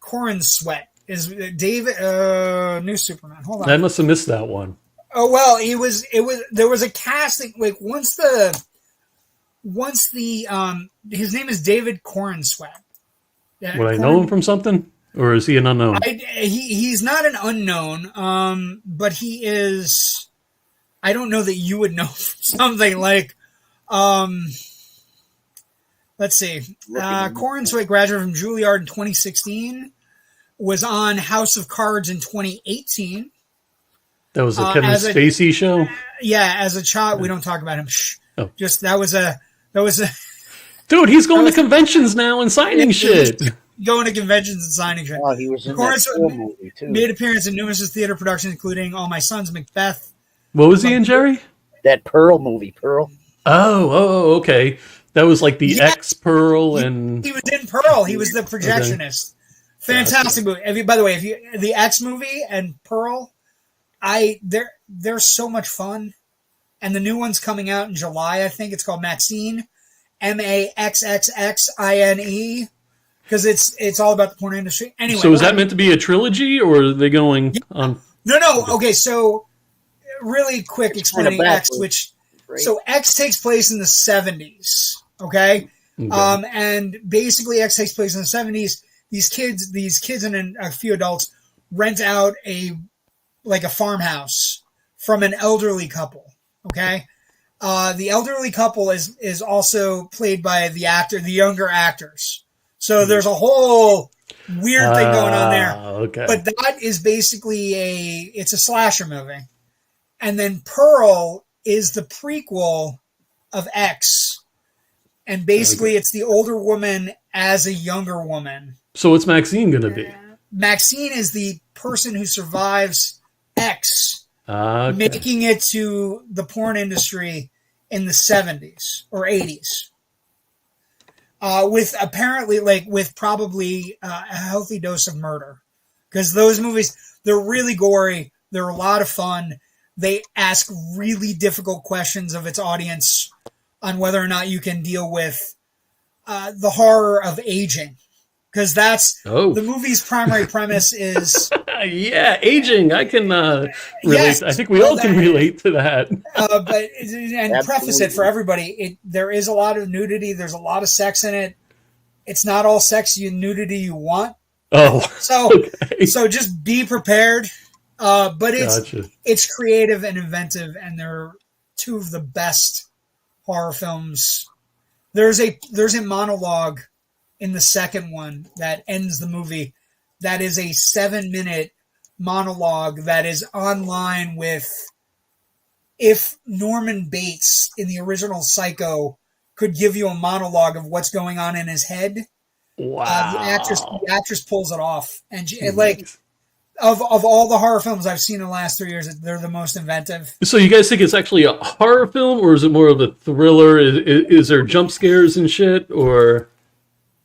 Corin Sweat is David, new Superman. Hold on. I must have missed that one. Oh, well, there was a casting, once his name is David Corin Sweat. Would I know him from something? Or is he an unknown? He's not an unknown, but he is... I don't know that you would know something like... let's see. Corin Sweat graduated from Juilliard in 2016. Was on House of Cards in 2018. That was a Kevin Spacey show? Yeah, as a child. We don't talk about him. Shh. Oh. Just, that was a... Dude, he's going to conventions now and signing shit. Going to conventions and signing shit. Oh, he was in that Pearl movie, too. Made appearance in numerous theater productions, including All My Sons, Macbeth. What was he in, Jerry? That Pearl movie, Pearl. Oh, okay. That was like the X-Pearl and... He was in Pearl. He was the projectionist. Okay. Fantastic movie. By the way, the X movie and Pearl, they're so much fun. And the new one's coming out in July, I think. It's called Maxine. Maxxxine. Because it's all about the porn industry. Anyway. So is that meant to be a trilogy, or are they going on? No. Okay, so really quick explaining X, so X takes place in the 70s. Okay? And basically X takes place in the 70s. These kids and a few adults rent out a farmhouse from an elderly couple. Okay? The elderly couple is also played by the younger actors. So there's a whole Weird thing going on there. Okay. But that is basically it's a slasher movie. And then Pearl is the prequel of X. And basically it's the older woman as a younger woman. So what's Maxine going to be? Maxine is the person who survives X, Okay. making it to the porn industry in the 70s or 80s. With apparently, with probably a healthy dose of murder. Because those movies, they're really gory. They're a lot of fun. They ask really difficult questions of its audience on whether or not you can deal with the horror of aging. Because that's the movie's primary premise is... yeah, aging. I can relate. Yes, I think we all can relate to that. And preface it for everybody. There is a lot of nudity. There's a lot of sex in it. It's not all sex and nudity you want. Oh, so just be prepared. But it's creative and inventive, and they're two of the best horror films. There's a monologue in the second one that ends the movie. That is a 7-minute monologue that is online with if Norman Bates in the original Psycho could give you a monologue of what's going on in his head. Wow. The actress pulls it off. And of all the horror films I've seen in the last 3 years, they're the most inventive. So you guys think it's actually a horror film, or is it more of a thriller? Is there jump scares and shit, or...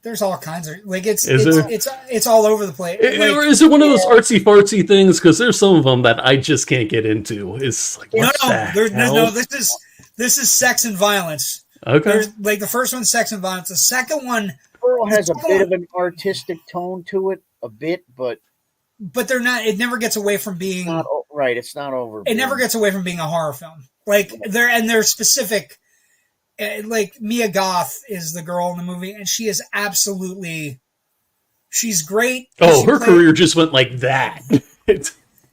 There's all kinds of it's all over the place. Or is it one of those artsy fartsy things? Because there's some of them that I just can't get into. It's like no. This is sex and violence. Okay. There's, the first one's sex and violence. The second one, Pearl has a bit of an artistic tone to it, but they're not. It never gets away from being right. It's not over. It never gets away from being a horror film. They're specific. Mia Goth is the girl in the movie, and she is she's great. Her career just went like that.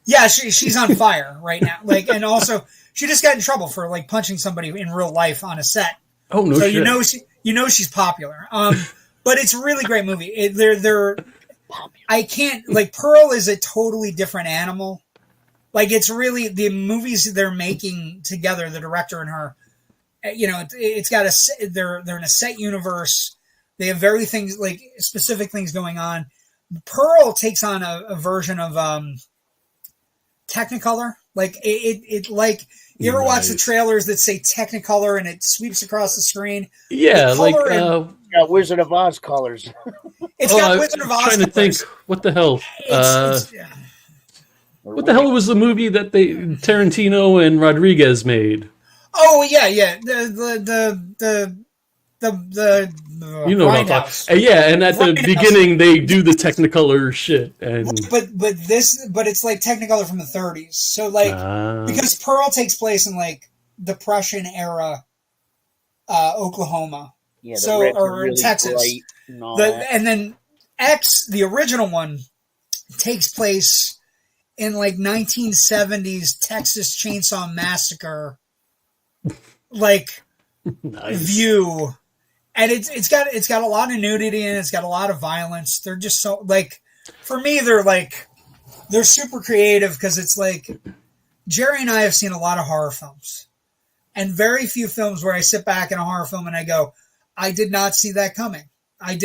Yeah, she's on fire right now. And also she just got in trouble for punching somebody in real life on a set. Oh no! So shit. She's popular. But it's a really great movie. They're I can't Pearl is a totally different animal. It's really the movies they're making together, the director and her. It's got they're in a set universe. They have very specific things going on. Pearl takes on a version of Technicolor. You ever watch the trailers that say Technicolor and it sweeps across the screen? Yeah, Wizard of Oz colors. It's got Wizard of Oz colors. I'm trying to think, what the hell? What the hell was the movie that Tarantino and Rodriguez made? Oh yeah. The you know what I'm talking. And at the beginning they do the Technicolor shit, and but it's Technicolor from the 30s. So because Pearl takes place in Depression era Oklahoma, or really Texas, and then X, the original one, takes place in 1970s Texas Chainsaw Massacre. Nice. View, and it's got a lot of nudity and it's got a lot of violence. They're just so for me they're super creative because it's Jerry and I have seen a lot of horror films and very few films where I sit back in a horror film and I go, I did not see that coming. I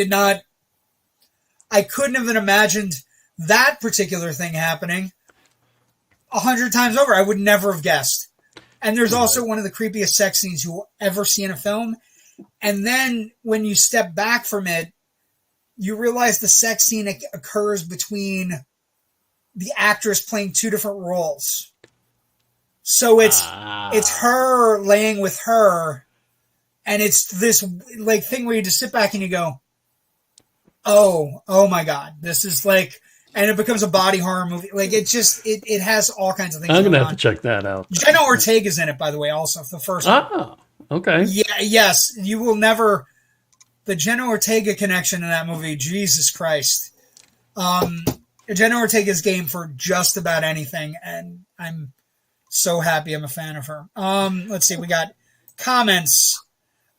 couldn't have imagined that particular thing happening 100 times over. I would never have guessed. And there's also one of the creepiest sex scenes you'll ever see in a film. And then when you step back from it, you realize the sex scene occurs between the actress playing two different roles. So it's her laying with her, and it's this thing where you just sit back and you go, oh my God, this is and it becomes a body horror movie. It has all kinds of things. I'm gonna have to check that out. Jenna Ortega's in it, by the way, also the first one. Oh, okay. Yeah, yes. You will never the Jenna Ortega connection in that movie, Jesus Christ. Jenna Ortega's game for just about anything, and I'm so happy I'm a fan of her. Let's see, we got comments.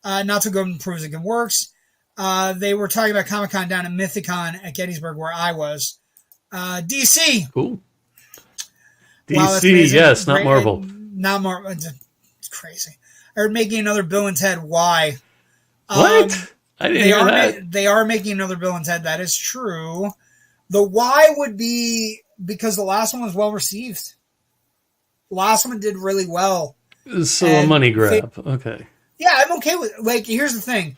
Not so good and proves it works. They were talking about Comic-Con down at Mythicon at Gettysburg, where I was. DC. Cool. Wow, DC, yes, not Marvel. Not Marvel. It's crazy. I heard making another Bill and Ted. Why? What? I didn't hear that. They are making another Bill and Ted. That is true. The why would be because the last one was well received. The last one did really well. So a money grab. Okay. Yeah, I'm okay with it. Like, here's the thing.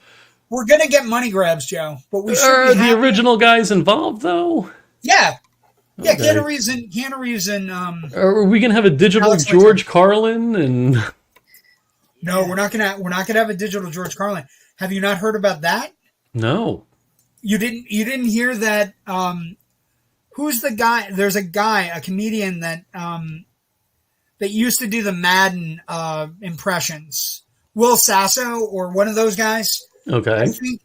We're going to get money grabs, Joe. But we should Are the original guys involved, though? Yeah. Yeah, Okay. Keanu Reeves and Are we going to have a digital Alex George Carlin? And no, we're not gonna have a digital George Carlin. Have you not heard about that? No. You didn't hear that? Who's the guy? There's a guy, a comedian that used to do the Madden impressions. Will Sasso or one of those guys. Okay. I think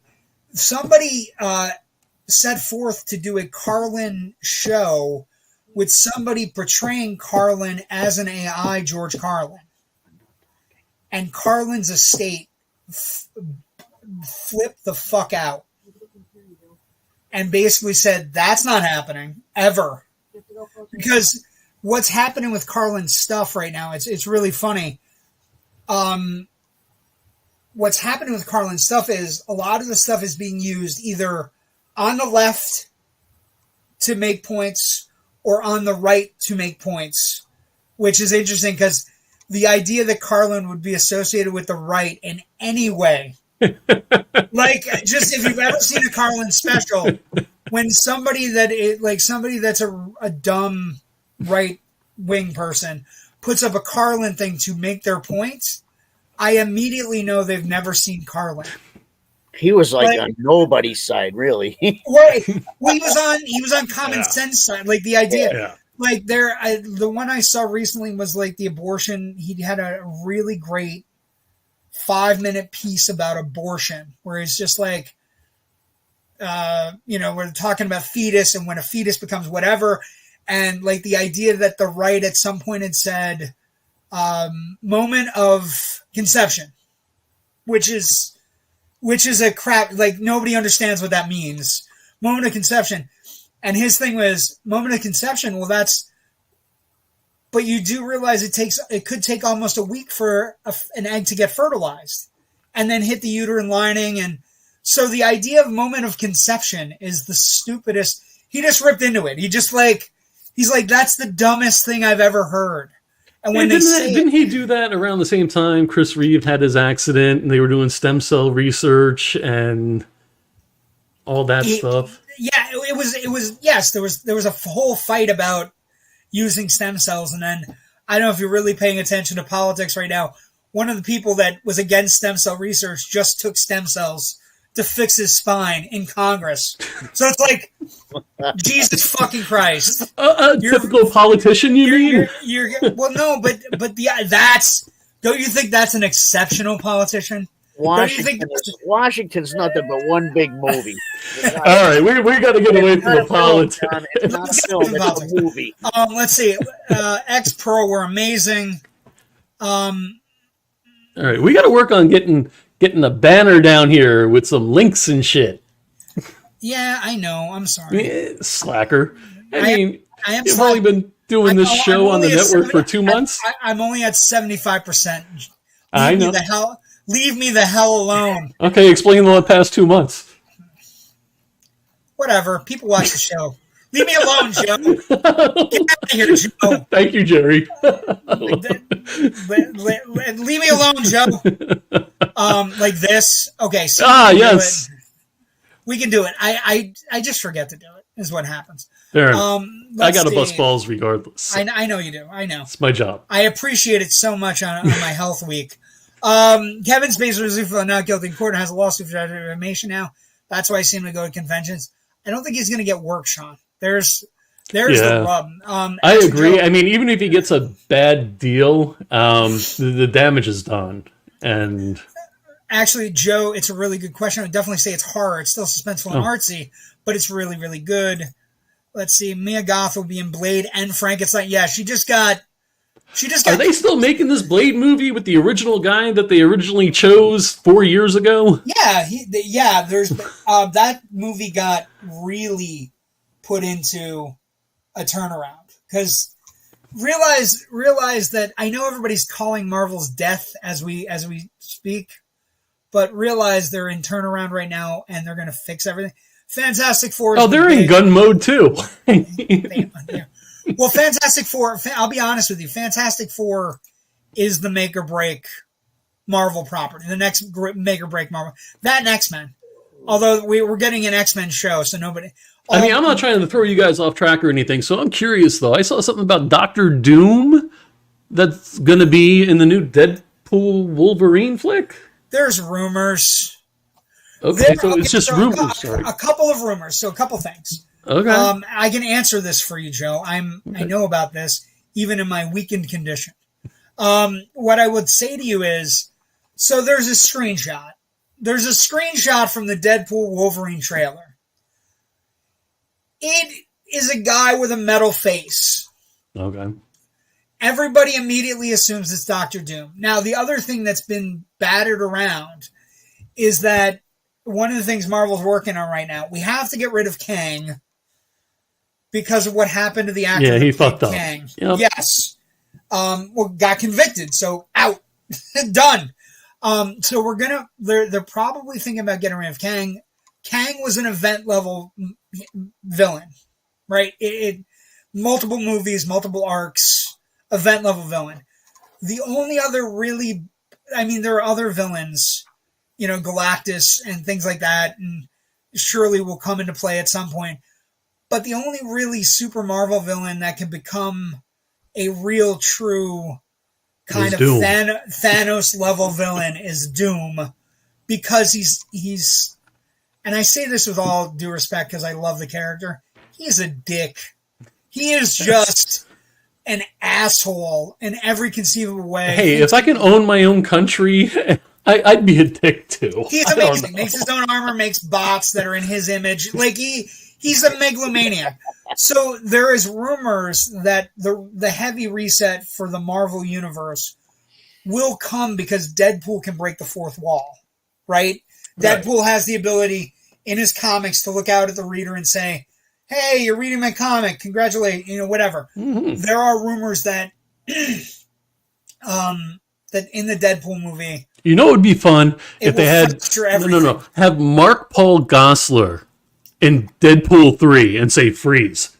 somebody set forth to do a Carlin show with somebody portraying Carlin as an AI George Carlin. And Carlin's estate flipped the fuck out and basically said, that's not happening ever. Because what's happening with Carlin's stuff right now, it's really funny. What's happening with Carlin's stuff is a lot of the stuff is being used either on the left to make points or on the right to make points, which is interesting because the idea that Carlin would be associated with the right in any way, like just if you've ever seen a Carlin special, when somebody that's a dumb right wing person puts up a Carlin thing to make their points, I immediately know they've never seen Carlin. He was like on nobody's side, really. Right. Well, he was on common sense side. Like the idea, like the one I saw recently was like the abortion. He had a really great 5-minute piece about abortion, where it's just like, we're talking about fetus and when a fetus becomes whatever, and like the idea that the right at some point had said, moment of conception, which is a crap, like nobody understands what that means. Moment of conception. And his thing was moment of conception. Well, but you do realize it could take almost a week for an egg to get fertilized and then hit the uterine lining. And so the idea of moment of conception is the stupidest. He just ripped into it. He's like, that's the dumbest thing I've ever heard. And when didn't he do that around the same time Chris Reeve had his accident and they were doing stem cell research and all that stuff? Yeah, it was yes, there was a whole fight about using stem cells, and then I don't know if you're really paying attention to politics right now. One of the people that was against stem cell research just took stem cells to fix his spine in Congress. So it's like, Jesus fucking Christ. A typical politician, you mean? Well, no, but don't you think that's an exceptional politician? Washington's nothing but one big movie. All right, we got to get away from the politics. It's not a film, it's a movie. Let's see. X-Pro were amazing. All right, we got to work on getting a banner down here with some links and shit. Yeah, I know. I'm sorry. Slacker. I mean, I am you've only been doing this show on the network for 2 months. I'm only at 75%. I know. Leave me the hell alone. Okay, explain the past 2 months. Whatever. People watch the show. Leave me alone, Joe. Get out of here, Joe. Thank you, Jerry. Leave me alone, Joe. Like this. Okay. So yes. We can do it. I just forget to do it, is what happens. Fair enough. I got to bust balls regardless. I know you do. I know. It's my job. I appreciate it so much on my health week. Kevin Spacey was not guilty in court and has a lawsuit for defamation now. That's why I seem to go to conventions. I don't think he's going to get work, Sean. There's the rub. I agree. I mean, even if he gets a bad deal, the damage is done. And actually, Joe, it's a really good question. I would definitely say it's horror. It's still suspenseful and artsy, but it's really, really good. Let's see. Mia Goth will be in Blade and Frankenstein. Yeah, she just got She just Are got. they still making this Blade movie with the original guy that they originally chose 4 years ago? Yeah, there's that movie got really put into a turnaround because realize that I know everybody's calling Marvel's death as we speak, but realize they're in turnaround right now and they're going to fix everything. Fantastic Four. Oh, they're in gun mode too. Well, Fantastic Four. I'll be honest with you. Fantastic Four is the make or break Marvel property. The next make or break Marvel. That and X-Men. Although we're getting an X-Men show, so nobody. I mean, I'm not trying to throw you guys off track or anything, so I'm curious though. I saw something about Doctor Doom that's going to be in the new Deadpool Wolverine flick. There's rumors. Okay, so it's just rumors. A couple of rumors. So a couple things. Okay. I can answer this for you, Joe. I know about this, even in my weakened condition. What I would say to you is, so there's a screenshot. There's a screenshot from the Deadpool Wolverine trailer. It is a guy with a metal face. Okay. Everybody immediately assumes it's Doctor Doom. Now, the other thing that's been battered around is that one of the things Marvel's working on right now, we have to get rid of Kang because of what happened to the actor. Yeah, he fucked up. Kang. Yep. Yes. Got convicted, so out. Done. So they're probably thinking about getting rid of Kang. Kang was an event level villain, right? It multiple movies, multiple arcs, event level villain. The only other there are other villains, Galactus and things like that, and surely will come into play at some point. But the only really super Marvel villain that can become a real, true kind of Thanos level villain is Doom, because he's, and I say this with all due respect because I love the character, he's a dick. He is just an asshole in every conceivable way. Hey, if I can own my own country, I'd be a dick too. He's amazing. Makes his own armor, makes bots that are in his image. Like he's a megalomaniac. So there is rumors that the heavy reset for the Marvel universe will come because Deadpool can break the fourth wall, right? Deadpool has the ability in his comics to look out at the reader and say, "Hey, you're reading my comic. Congratulate," whatever. Mm-hmm. There are rumors that that in the Deadpool movie, it would be fun if they had have Mark Paul Gosselaar in Deadpool 3 and say freeze.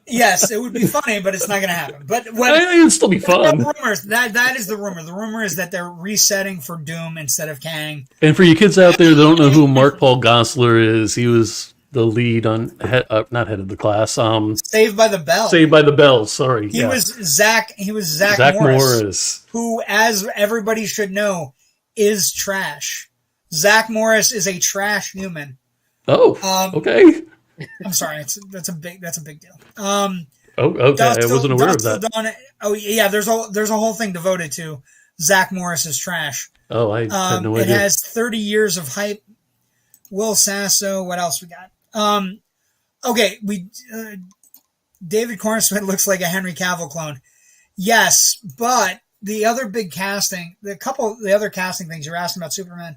Yes, it would be funny, but it's not going to happen. But it would still be fun. Rumors, that is the rumor. The rumor is that they're resetting for Doom instead of Kang. And for you kids out there that don't know who Mark Paul Gosselaar is, he was the lead on not Head of the Class. Saved by the Bell. Saved by the Bell. Sorry, he was Zach Morris, who, as everybody should know, is trash. Zach Morris is a trash human. Oh, okay. I'm sorry, that's a big deal. Okay, I wasn't aware of that. There's a whole thing devoted to Zach Morris's trash. Oh, I had no idea. It has 30 years of hype. Will Sasso, what else we got? David Cornsmith looks like a Henry Cavill clone. Yes, but the other big casting, the other casting things you're asking about Superman,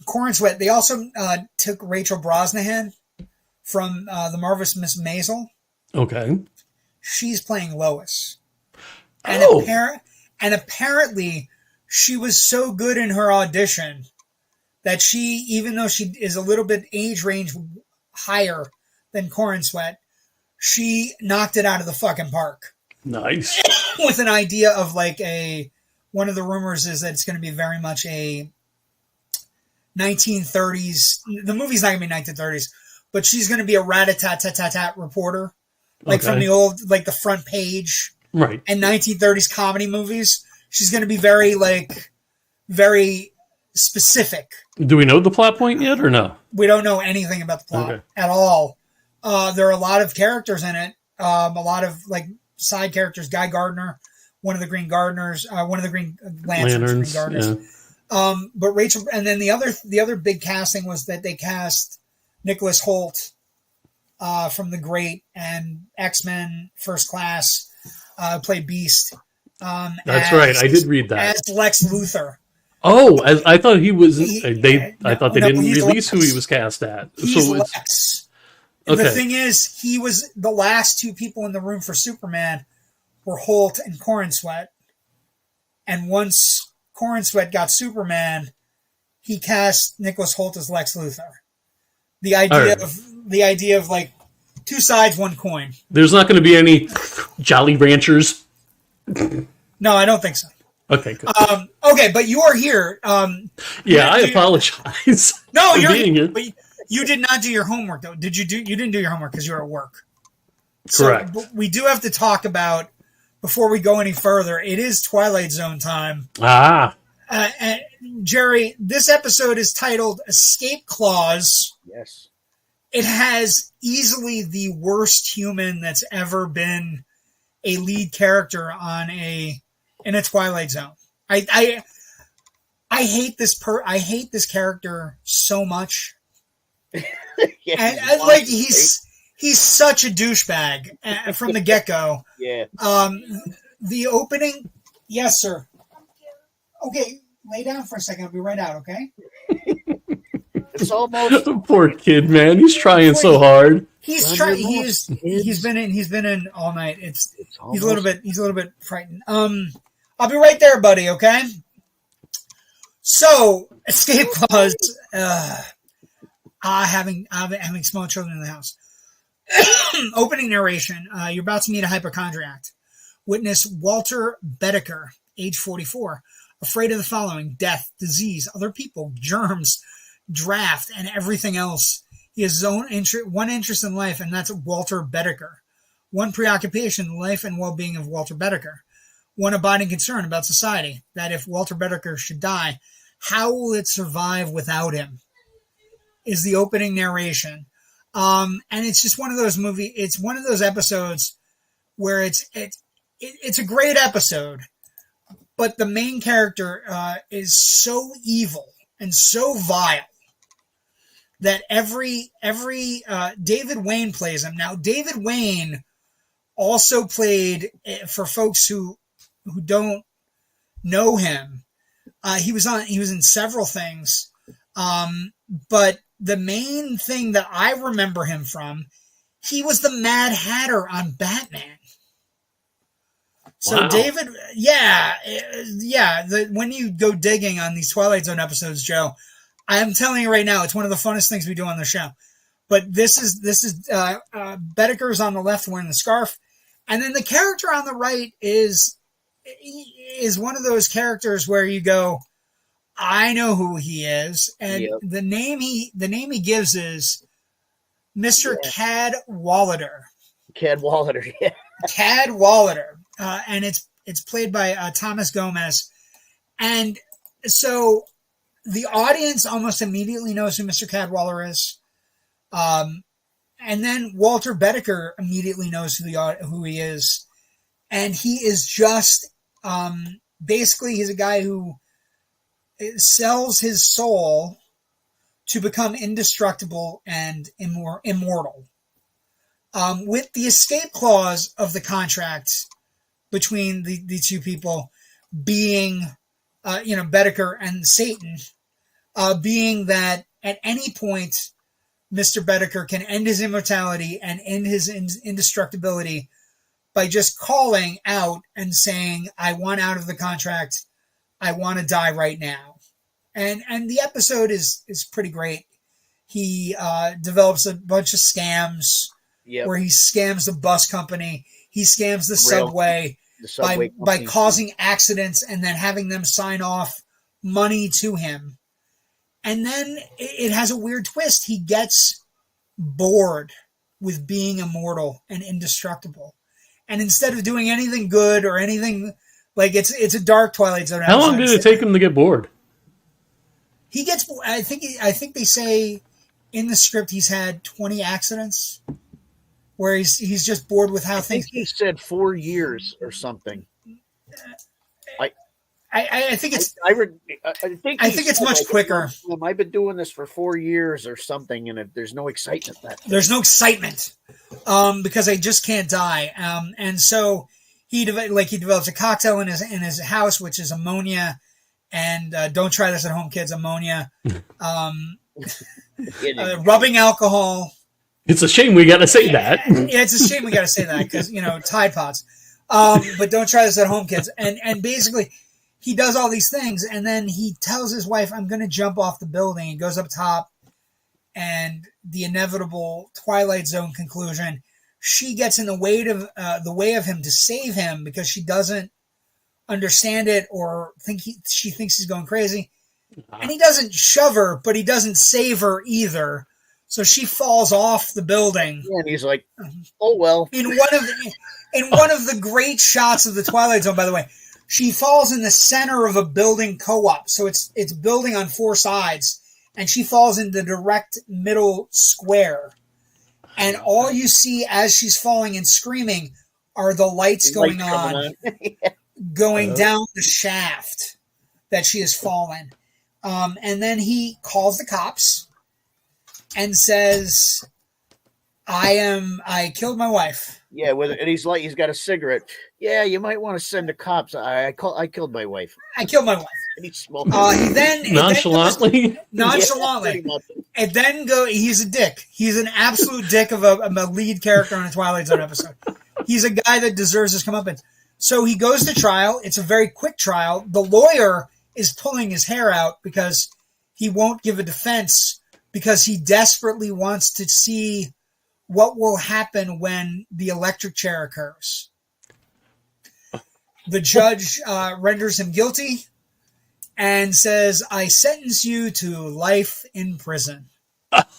Cornsweat, they also took Rachel Brosnahan from The Marvelous Miss Maisel. Okay. She's playing Lois. And apparently she was so good in her audition that she, even though she is a little bit age range higher than Cornsweat, she knocked it out of the fucking park. Nice. With an idea of one of the rumors is that it's going to be very much a 1930s. The movie's not going to be 1930s, but she's going to be a rat-a-tat-tat-tat reporter, from the old, the front page, right? And 1930s comedy movies. She's going to be very very specific. Do we know the plot point yet, or no? We don't know anything about the plot at all. There are a lot of characters in it. A lot of side characters. Guy Gardner, one of the Green Gardeners, one of the Green Lanterns. Green Gardeners. Yeah. But Rachel, and then the other big casting was that they cast Nicholas Hoult from The Great and X-Men First Class, played Beast. That's right. I did read that. As Lex Luthor. Oh, I thought he was. I thought they didn't he's release Lex. who he was cast at. He's So it's Lex. okay. The thing is, he was the last two people in the room for Superman were Holt and Cornsweet. And once Cornsweet got Superman, he cast Nicholas Holt as Lex Luthor. The idea of like two sides, one coin. There's not going to be any Jolly Ranchers. No, I don't think so. Okay, good. Okay, but you are here. Yeah, I apologize. No, for you're being here. But you did not do your homework, though. Did you do? You didn't do your homework because you were at work. Correct. So, but we do have to talk about, before we go any further, it is Twilight Zone time. And Jerry, this episode is titled Escape Clause. Yes. It has easily the worst human that's ever been a lead character in a Twilight Zone. I hate this character so much. Yeah, And like he's such a douchebag from the get-go. Yeah. The opening, yes, sir. Okay, lay down for a second. I'll be right out. Okay. It's almost Poor kid, man. He's trying so hard. He's trying. He's been in all night. He's a little bit frightened. I'll be right there, buddy. Okay. So, escape clause. Having small children in the house. Opening narration. You're about to meet a hypochondriac. Witness Walter Bedecker, age 44, afraid of the following: death, disease, other people, germs, draft, and everything else. He has his own one interest in life, and that's Walter Bedecker. One preoccupation: the life and well-being of Walter Bedecker. One abiding concern about society: that if Walter Bedecker should die, how will it survive without him? Is the opening narration. And it's just one of those it's one of those episodes where it's a great episode, but the main character is so evil and so vile that every David Wayne plays him. Now, David Wayne also played, for folks who don't know him, he was in several things, but the main thing that I remember him from, he was the Mad Hatter on Batman. So wow. David, when you go digging on these Twilight Zone episodes, Joe, I'm telling you right now, it's one of the funnest things we do on the show. But this is Bedecker's on the left wearing the scarf, and then the character on the right is one of those characters where you go, I know who he is, and Yep. the name he gives is Mr. Cadwallader. Cadwallader, yeah. Cadwallader, and it's played by Thomas Gomez, and so the audience almost immediately knows who Mr. Cadwallader is, and then Walter Bedecker immediately knows who he is, and he is just basically he's a guy who sells his soul to become indestructible and immortal. With the escape clause of the contract between the two people being, Bedecker and Satan, being that at any point Mr. Bedecker can end his immortality and end his indestructibility by just calling out and saying, I want out of the contract. I want to die right now. And the episode is pretty great. He develops a bunch of scams where he scams the bus company. He scams the subway by causing accidents and then having them sign off money to him. And then it has a weird twist. He gets bored with being immortal and indestructible. And instead of doing anything good or anything, like it's a dark Twilight Zone episode. How long did it take him to get bored? He gets. I think they say in the script he's had 20 accidents, where he's just bored with how things. I think he said 4 years or something. I think it's I think it's much quicker. I've been doing this for 4 years or something, and there's no excitement. There's no excitement because I just can't die. And so he develops a cocktail in his house, which is ammonia. And don't try this at home, kids. Ammonia, rubbing alcohol. It's a shame we got to say that. Yeah, it's a shame we got to say that because Tide Pods. But don't try this at home, kids. And basically, he does all these things, and then he tells his wife, "I'm going to jump off the building." He goes up top, and the inevitable Twilight Zone conclusion. She gets in the way of him to save him because she doesn't understand it or she thinks he's going crazy. And he doesn't shove her, but he doesn't save her either. So she falls off the building. Yeah, and he's like, "Oh well." In one of the great shots of the Twilight Zone, by the way, she falls in the center of a building co-op. So it's building on 4 sides, and she falls in the direct middle square. And all you see as she's falling and screaming are the lights going on. Going down the shaft that she has fallen. And then he calls the cops and says, I killed my wife. Yeah, and he's got a cigarette. Yeah, you might want to send the cops. I killed my wife. I killed my wife. And he's smoking. Nonchalantly. Nonchalantly. And then he's a dick. He's an absolute dick of a lead character on a Twilight Zone episode. He's a guy that deserves his comeuppance. So he goes to trial. It's a very quick trial. The lawyer is pulling his hair out because he won't give a defense because he desperately wants to see what will happen when the electric chair occurs. The judge renders him guilty and says, "I sentence you to life in prison."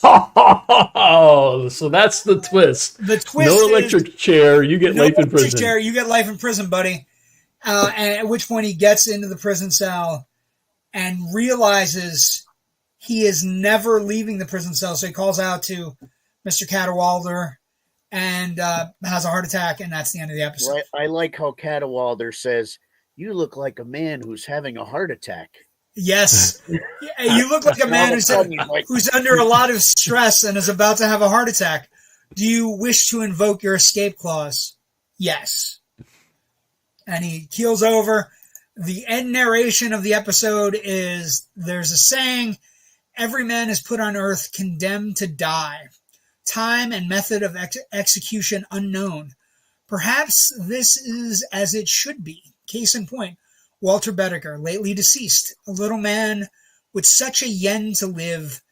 Oh, so that's the twist. The twist no electric chair, you get life in prison. Chair, you get life in prison, buddy. And at which point he gets into the prison cell and realizes he is never leaving the prison cell. So he calls out to Mr. Cadwallader and has a heart attack, and that's the end of the episode. Right. I like how Cadwallader says, "You look like a man who's having a heart attack." Yes. You look like a man who's under a lot of stress and is about to have a heart attack. Do you wish to invoke your escape clause? Yes. And he keels over. The end narration of the episode is there's a saying, "Every man is put on earth condemned to die. Time and method of execution unknown. Perhaps this is as it should be." Case in point, Walter Bedecker, lately deceased, a little man with such a yen to live,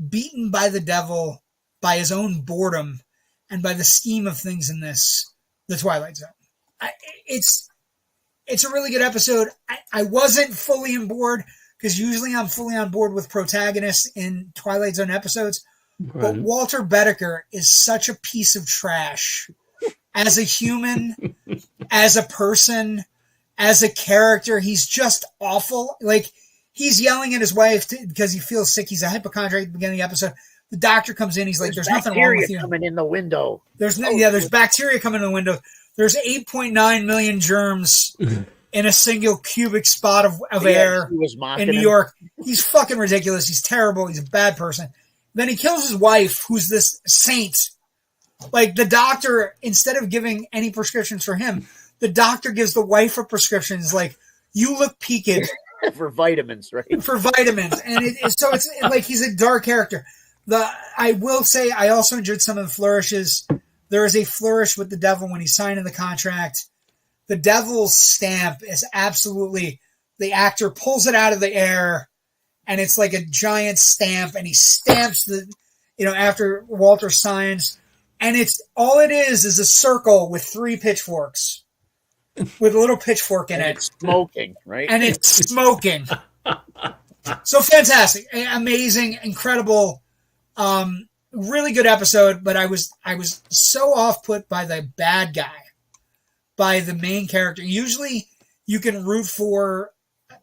beaten by the devil, by his own boredom, and by the scheme of things in the Twilight Zone. It's a really good episode. I wasn't fully on board, because usually I'm fully on board with protagonists in Twilight Zone episodes, but Walter Bedecker is such a piece of trash. As a human, as a person, as a character, he's just awful. Like, he's yelling at his wife because he feels sick. He's a hypochondriac at the beginning of the episode. The doctor comes in. He's like, "There's nothing wrong with you." Coming in the window. There's bacteria coming in the window. There's 8.9 million germs in a single cubic spot of air in New York. He's fucking ridiculous. He's terrible. He's a bad person. Then he kills his wife, who's this saint. Like, the doctor, instead of giving any prescriptions for him, the doctor gives the wife a prescription. It's like, "You look peaked." For vitamins, right? For vitamins. And so it's like he's a dark character. I will say I also enjoyed some of the flourishes. There is a flourish with the devil when he's signing the contract. The devil's stamp is absolutely, the actor pulls it out of the air, and it's like a giant stamp, and he stamps after Walter signs. And all it is a circle with 3 pitchforks. With a little pitchfork in it. It's smoking, right? And it's smoking. So fantastic. Amazing. Incredible. Really good episode, but I was so off put by the bad guy, by the main character. Usually you can root for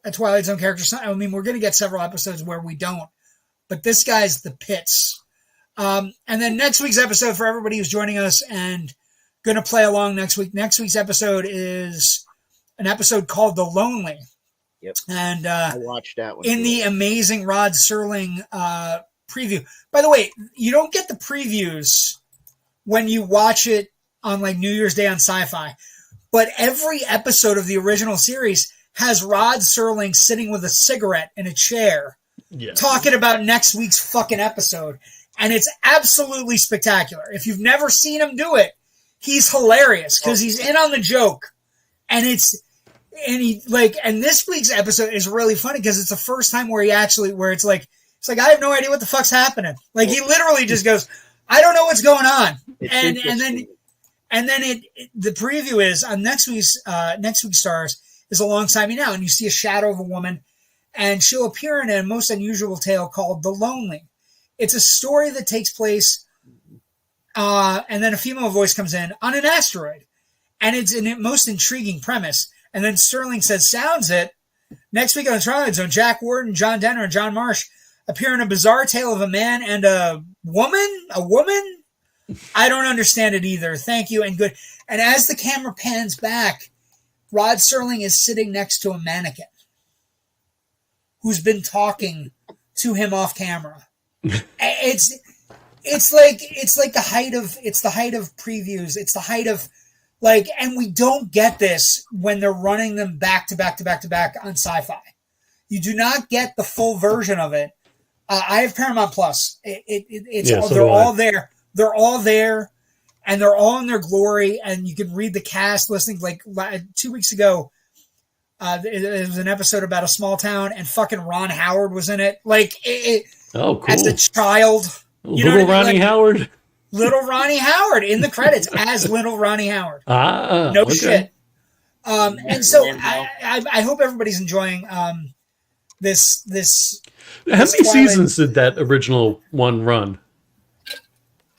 a Twilight Zone character. I mean, we're going to get several episodes where we don't, but this guy's the pits. And then next week's episode, for everybody who's joining us and going to play along next week. Next week's episode is an episode called The Lonely. Yep. And I watched that one. in the amazing Rod Serling preview. By the way, you don't get the previews when you watch it on like New Year's Day on Sci-Fi, but every episode of the original series has Rod Serling sitting with a cigarette in a chair talking about next week's fucking episode. And it's absolutely spectacular. If you've never seen him do it, he's hilarious because he's in on the joke. And this week's episode is really funny because it's the first time where it's like, I have no idea what the fuck's happening. Like he literally just goes, I don't know what's going on. And then the preview is on next week's stars is Alongside Me Now. And you see a shadow of a woman and she'll appear in a most unusual tale called The Lonely. It's a story that takes place, and then a female voice comes in on an asteroid. And it's a most intriguing premise. And then Sterling says, sounds it. Next week on the Twilight Zone, Jack Warden, John Denner, and John Marsh appear in a bizarre tale of a man and a woman? A woman? I don't understand it either. Thank you and good. And as the camera pans back, Rod Serling is sitting next to a mannequin who's been talking to him off camera. It's like the height of previews. It's the height of and we don't get this when they're running them back to back to back to back on Sci-Fi. You do not get the full version of it. I have Paramount Plus. They're all there. They're all there, and they're all in their glory. And you can read the cast listings. Like 2 weeks ago, it was an episode about a small town, and fucking Ron Howard was in it. Oh, cool. As a child. Little Ronnie Howard? Little Ronnie Howard in the credits as Little Ronnie Howard. No shit. And so I hope everybody's enjoying this. How many seasons did that original one run?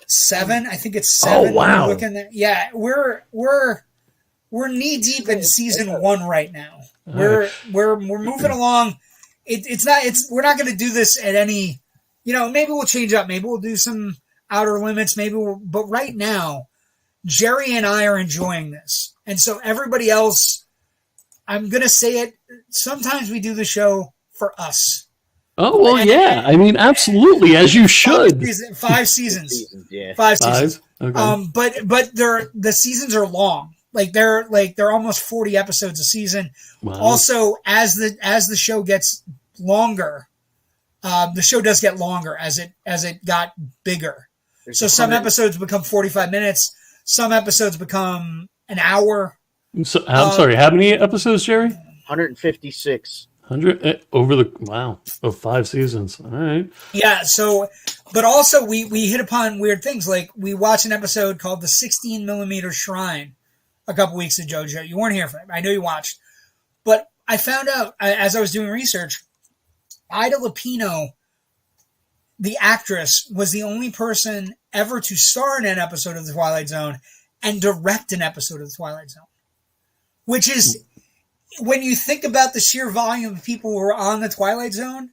7. I think it's 7. Oh, wow. Yeah, we're knee deep in season 1 right now. We're moving along. We're not going to do this at any. Maybe we'll change up. Maybe we'll do some Outer Limits. But right now, Jerry and I are enjoying this. And so everybody else, I'm going to say it. Sometimes we do the show for us. Oh, well, yeah. I mean, absolutely, as you should. 5 seasons. Yeah. 5 seasons. Okay. But the seasons are long. They're almost 40 episodes a season. Wow. Also, as the show gets longer, the show does get longer as it got bigger. So some episodes become 45 minutes. Some episodes become an hour. So, I'm sorry, how many episodes, Jerry? 156. 100 of 5 seasons. All right. Yeah. So, but also we hit upon weird things. Like we watched an episode called The 16 Millimeter Shrine a couple weeks ago, Joe. You weren't here for it. I know you watched, but I found out as I was doing research, Ida Lupino, the actress, was the only person ever to star in an episode of The Twilight Zone and direct an episode of The Twilight Zone, which is, when you think about the sheer volume of people who are on The Twilight Zone,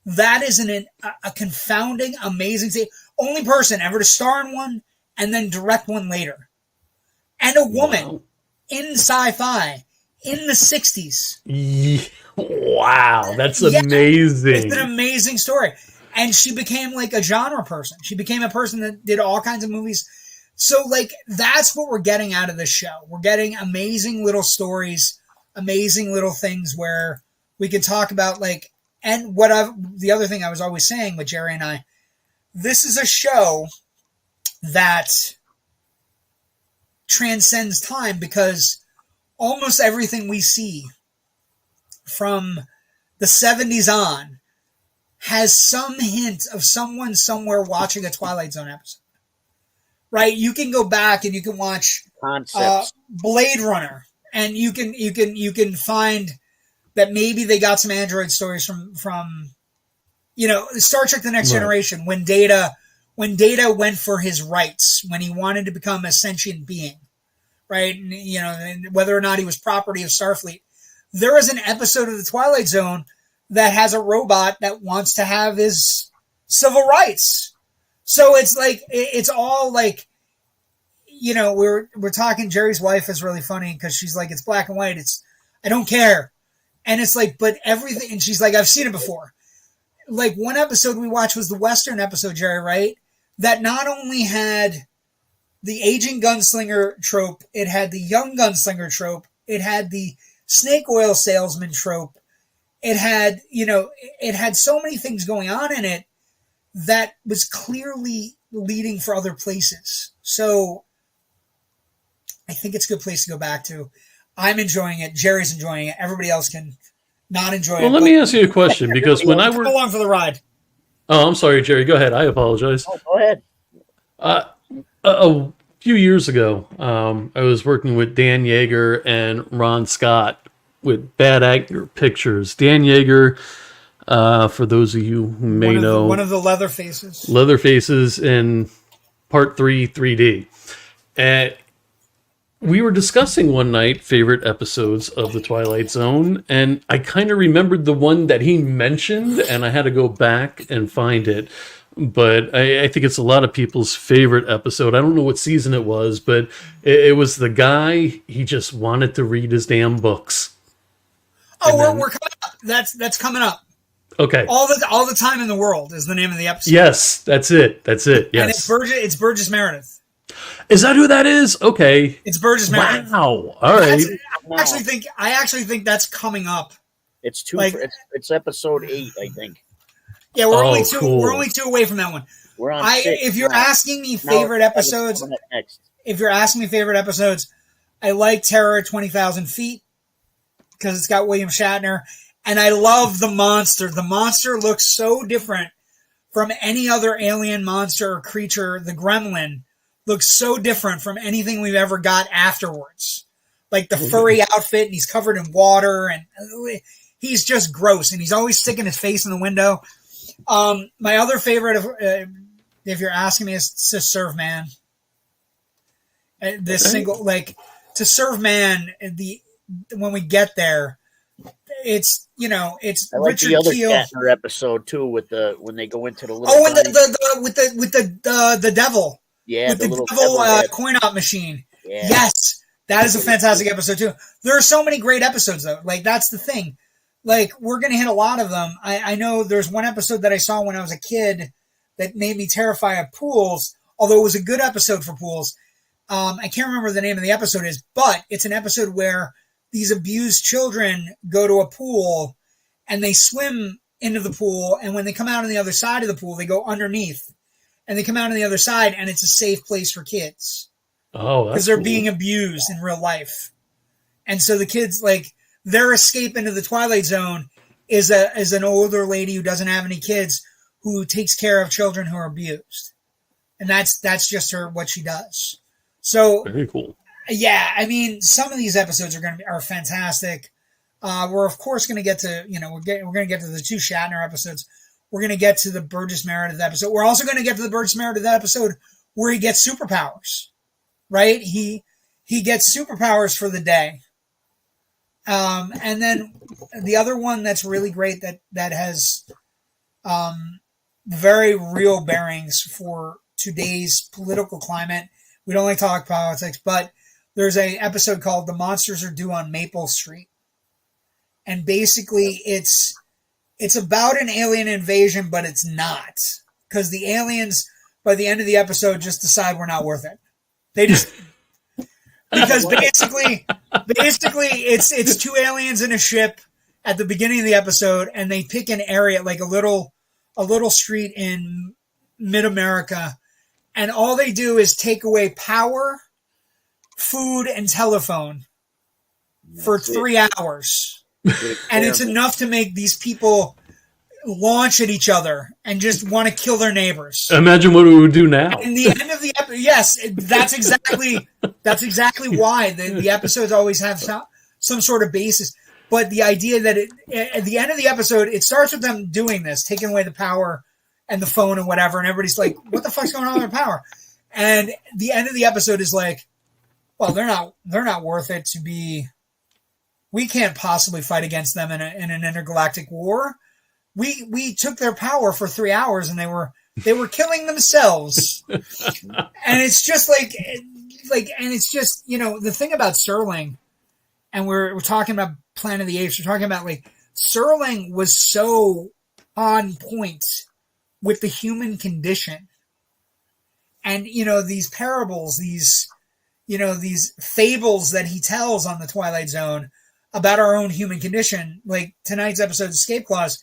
that is a confounding, amazing thing. Only person ever to star in one and then direct one later. And a woman in sci-fi in the 60s. Wow, that's amazing. It's an amazing story. And she became like a genre person. She became a person that did all kinds of movies. So that's what we're getting out of this show. We're getting amazing little stories, amazing little things where we can talk about and the other thing I was always saying with Jerry and I, this is a show that transcends time because almost everything we see from the 70s on has some hint of someone somewhere watching a Twilight Zone episode. Right? You can go back and you can watch Blade Runner, and you can find that maybe they got some android stories from Star Trek: The Next Generation when Data went for his rights, when he wanted to become a sentient being, right? And whether or not he was property of Starfleet. There is an episode of The Twilight Zone that has a robot that wants to have his civil rights. So it's all we're talking. Jerry's wife is really funny because she's like, it's black and white. I don't care. And it's like, but everything, and she's like, I've seen it before. Like one episode we watched was the Western episode, Jerry, right? That not only had the aging gunslinger trope, it had the young gunslinger trope, it had the snake oil salesman trope, it had, it had so many things going on in it that was clearly leading for other places. So I think it's a good place to go back to. I'm enjoying it. Jerry's enjoying it. Everybody else can not enjoy it. Well, let me ask you a question, because when I come along for the ride. Oh, I'm sorry, Jerry. Go ahead. I apologize. Oh, go ahead. A few years ago, I was working with Dan Yeager and Ron Scott with Bad Actor Pictures. Dan Yeager, for those of you who may know, one of the Leatherfaces. Leatherfaces in Part 3 3D. And we were discussing one night favorite episodes of The Twilight Zone, and I kind of remembered the one that he mentioned, and I had to go back and find it. But I think it's a lot of people's favorite episode. I don't know what season it was, but it was the guy, he just wanted to read his damn books. Oh, we're coming up. That's coming up. Okay. All the time in the world is the name of the episode. Yes, that's it. That's it. Yes. And it's Burgess Meredith. Is that who that is? Okay. It's Burgess Meredith. Wow. All right. I actually think that's coming up. It's it's episode 8, I think. Yeah, we're only cool. We're only 2 away from that one. We're on 6 if you're now. asking me favorite episodes, I like Terror at 20,000 Feet because it's got William Shatner, and I love the monster. The monster looks so different from any other alien monster or creature. The gremlin looks so different from anything we've ever got afterwards. Like the furry outfit, and he's covered in water, and he's just gross, and he's always sticking his face in the window. My other favorite, if you're asking me, is To Serve Man. To Serve Man, when we get there, it's I like Richard the other Keel. Shatner episode too, when they go into the little. Oh, and the devil. Yeah, with the little devil coin op machine. Yeah. Yes, that is a fantastic episode too. There are so many great episodes though. Like that's the thing. Like we're gonna hit a lot of them. I know there's one episode that I saw when I was a kid that made me terrified of pools. Although it was a good episode for pools. I can't remember the name of the episode is, but it's an episode where these abused children go to a pool and they swim into the pool, and when they come out on the other side of the pool, they go underneath. And they come out on the other side, and it's a safe place for kids. Oh, because they're being abused in real life. And so the kids, like, their escape into the Twilight Zone is an older lady who doesn't have any kids who takes care of children who are abused. And that's just what she does. So very cool. Yeah, I mean, some of these episodes are fantastic. We're of course going to get to we're going to get to the 2 Shatner episodes. We're going to get to the Burgess Meredith episode. We're also going to get to the Burgess Meredith episode where he gets superpowers, right? He gets superpowers for the day. And then the other one that's really great that has very real bearings for today's political climate. We don't like to talk politics, but there's an episode called The Monsters Are Due on Maple Street. And basically it's about an alien invasion, but it's not. Because the aliens, by the end of the episode, just decide we're not worth it. They just... Because basically it's 2 aliens in a ship at the beginning of the episode, and they pick an area, like a little street in mid-America, and all they do is take away power, food, and telephone for 3 hours. And it's enough to make these people launch at each other and just want to kill their neighbors. Imagine what we would do now. In the end of the episode, yes, that's exactly why the episodes always have some sort of basis. But the idea that at the end of the episode, it starts with them doing this, taking away the power and the phone and whatever, and everybody's like, "What the fuck's going on with their power?" And the end of the episode is like, "Well, they're not worth it to be. We can't possibly fight against them in an intergalactic war. We took their power for 3 hours, and they were killing themselves." And it's just like, and it's just the thing about Sterling, and we're talking about Planet of the Apes. We're talking about like Serling was so on point with the human condition, and these parables, these fables that he tells on the Twilight Zone about our own human condition. Like tonight's episode, Escape Clause,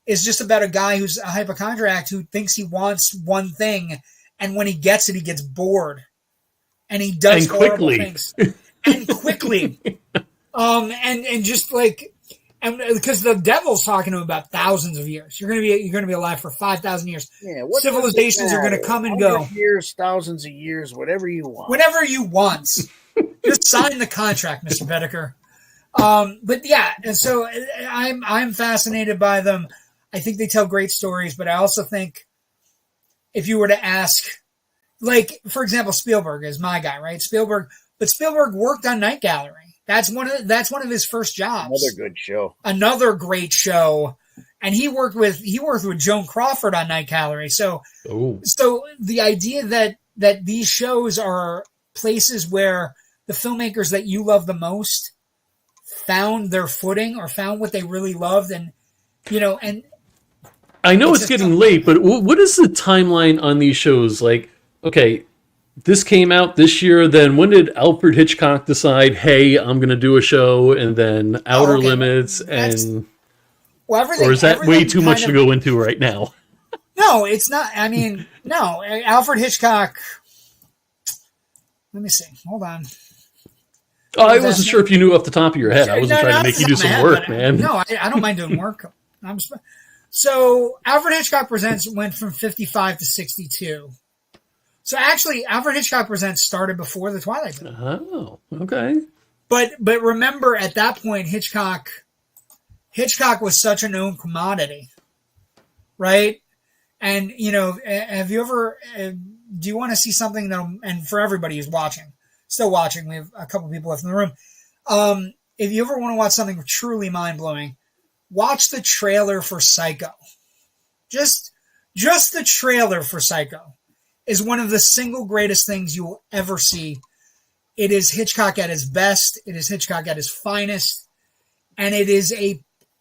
is just about a guy who's a hypochondriac who thinks he wants one thing, and when he gets it, he gets bored, and he does horrible things, and quickly, and just like, and because the devil's talking to him about thousands of years, you're gonna be alive for 5,000 years. Yeah, civilizations are gonna come and go. Years, thousands of years, whatever you want. Whatever you want. Just sign the contract, Mr. Bedecker. But yeah, and so I'm fascinated by them. I think they tell great stories, but I also think if you were to ask, like, for example, Spielberg is my guy, right? Spielberg worked on Night Gallery. That's one of his first jobs. Another good show. Another great show. And he worked with Joan Crawford on Night Gallery. So the idea that these shows are places where the filmmakers that you love the most found their footing or found what they really loved, and I know it's getting late, but what is the timeline on these shows? Like, okay, this came out this year, then when did Alfred Hitchcock decide, hey, I'm going to do a show, and then Outer Limits, and... Well, or is that way too much to go into right now? No, it's not. I mean, no. Alfred Hitchcock... Let me see. Hold on. Oh, I wasn't sure if you knew off the top of your head. I wasn't trying to make you do some work, man. No, I don't mind doing work. So Alfred Hitchcock Presents went from 55 to 62. So actually, Alfred Hitchcock Presents started before the Twilight Zone. Oh, okay. But remember, at that point, Hitchcock was such a known commodity, right? And have you ever? Do you want to see something that? And for everybody who's still watching, we have a couple people left in the room. If you ever want to watch something truly mind blowing, watch the trailer for Psycho. Just the trailer for Psycho is one of the single greatest things you will ever see. It is Hitchcock at his best. It is Hitchcock at his finest. And it is he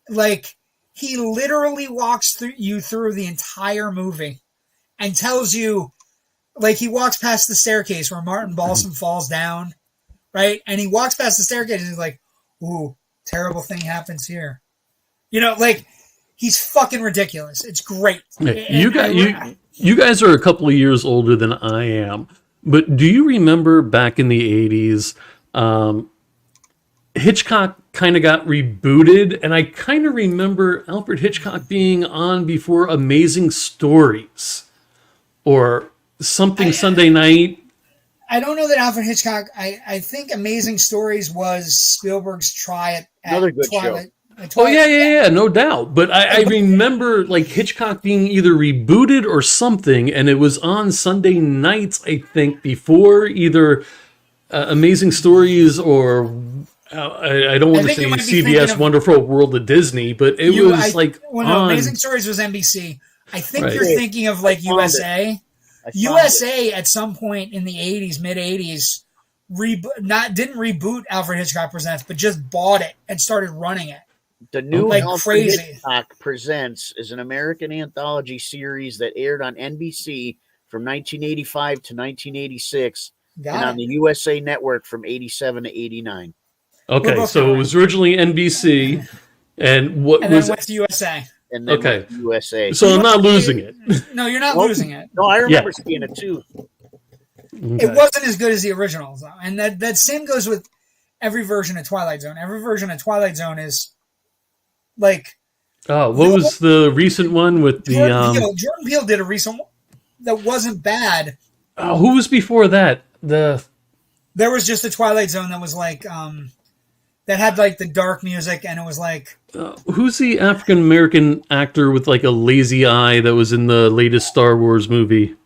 literally walks you through the entire movie and tells you, like, he walks past the staircase where Martin Balsam falls down, right? And he walks past the staircase and he's like, ooh, terrible thing happens here. He's fucking ridiculous. It's great. You guys are a couple of years older than I am, but do you remember back in the 80s, Hitchcock kind of got rebooted, and I kind of remember Alfred Hitchcock being on before Amazing Stories or something Sunday night. I don't know that Alfred Hitchcock. I think Amazing Stories was Spielberg's try at another good Twilight. show. Oh, yeah, no doubt. But I remember like Hitchcock being either rebooted or something, and it was on Sunday nights, I think, before either Amazing Stories or I don't want to say CBS Wonderful World of Disney, but it was Amazing Stories was NBC. I think you're thinking of like USA. USA at some point in the 80s, mid 80s, didn't reboot Alfred Hitchcock Presents, but just bought it and started running it. The new Alfred Hitchcock Presents is an American anthology series that aired on NBC from 1985 to 1986 on the USA Network from 87 to 89. Okay, so it was originally NBC, and then went to USA. And then went to USA. So I'm not losing it. No, you're not losing it. No, I remember seeing it too. Okay. It wasn't as good as the originals, though. And that same goes with every version of Twilight Zone. Every version of Twilight Zone is like... Oh, what was the recent one with the... Jordan Peele did a recent one that wasn't bad. Who was before that? There was just a Twilight Zone that was like... that had like the dark music, and it was like... who's the African-American actor with like a lazy eye that was in the latest Star Wars movie?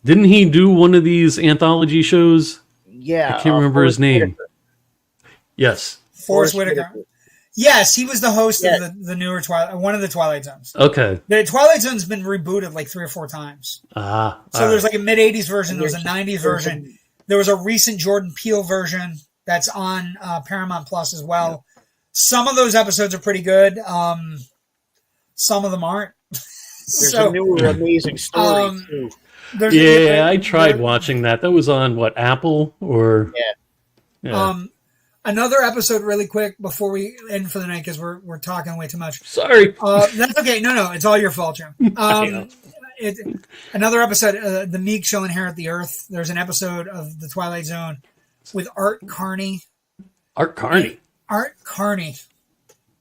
Didn't he do one of these anthology shows? Yeah. I can't remember his name. Whitaker. Yes. Forrest Whitaker. Yes, he was the host of the newer one of the Twilight Zones. Okay. The Twilight Zone's been rebooted like 3 or 4 times. So there's like a mid-80s version, there was a 90s version. There was a recent Jordan Peele version that's on Paramount Plus as well. Yeah. Some of those episodes are pretty good. Some of them aren't. There's a newer amazing story too. Yeah, I tried watching that. That was on what, Apple or yeah. Another episode really quick before we end for the night because we're talking way too much. Sorry. That's okay. No, it's all your fault, Jim. Another episode, The Meek Shall Inherit the Earth. There's an episode of The Twilight Zone with Art Carney. Art Carney.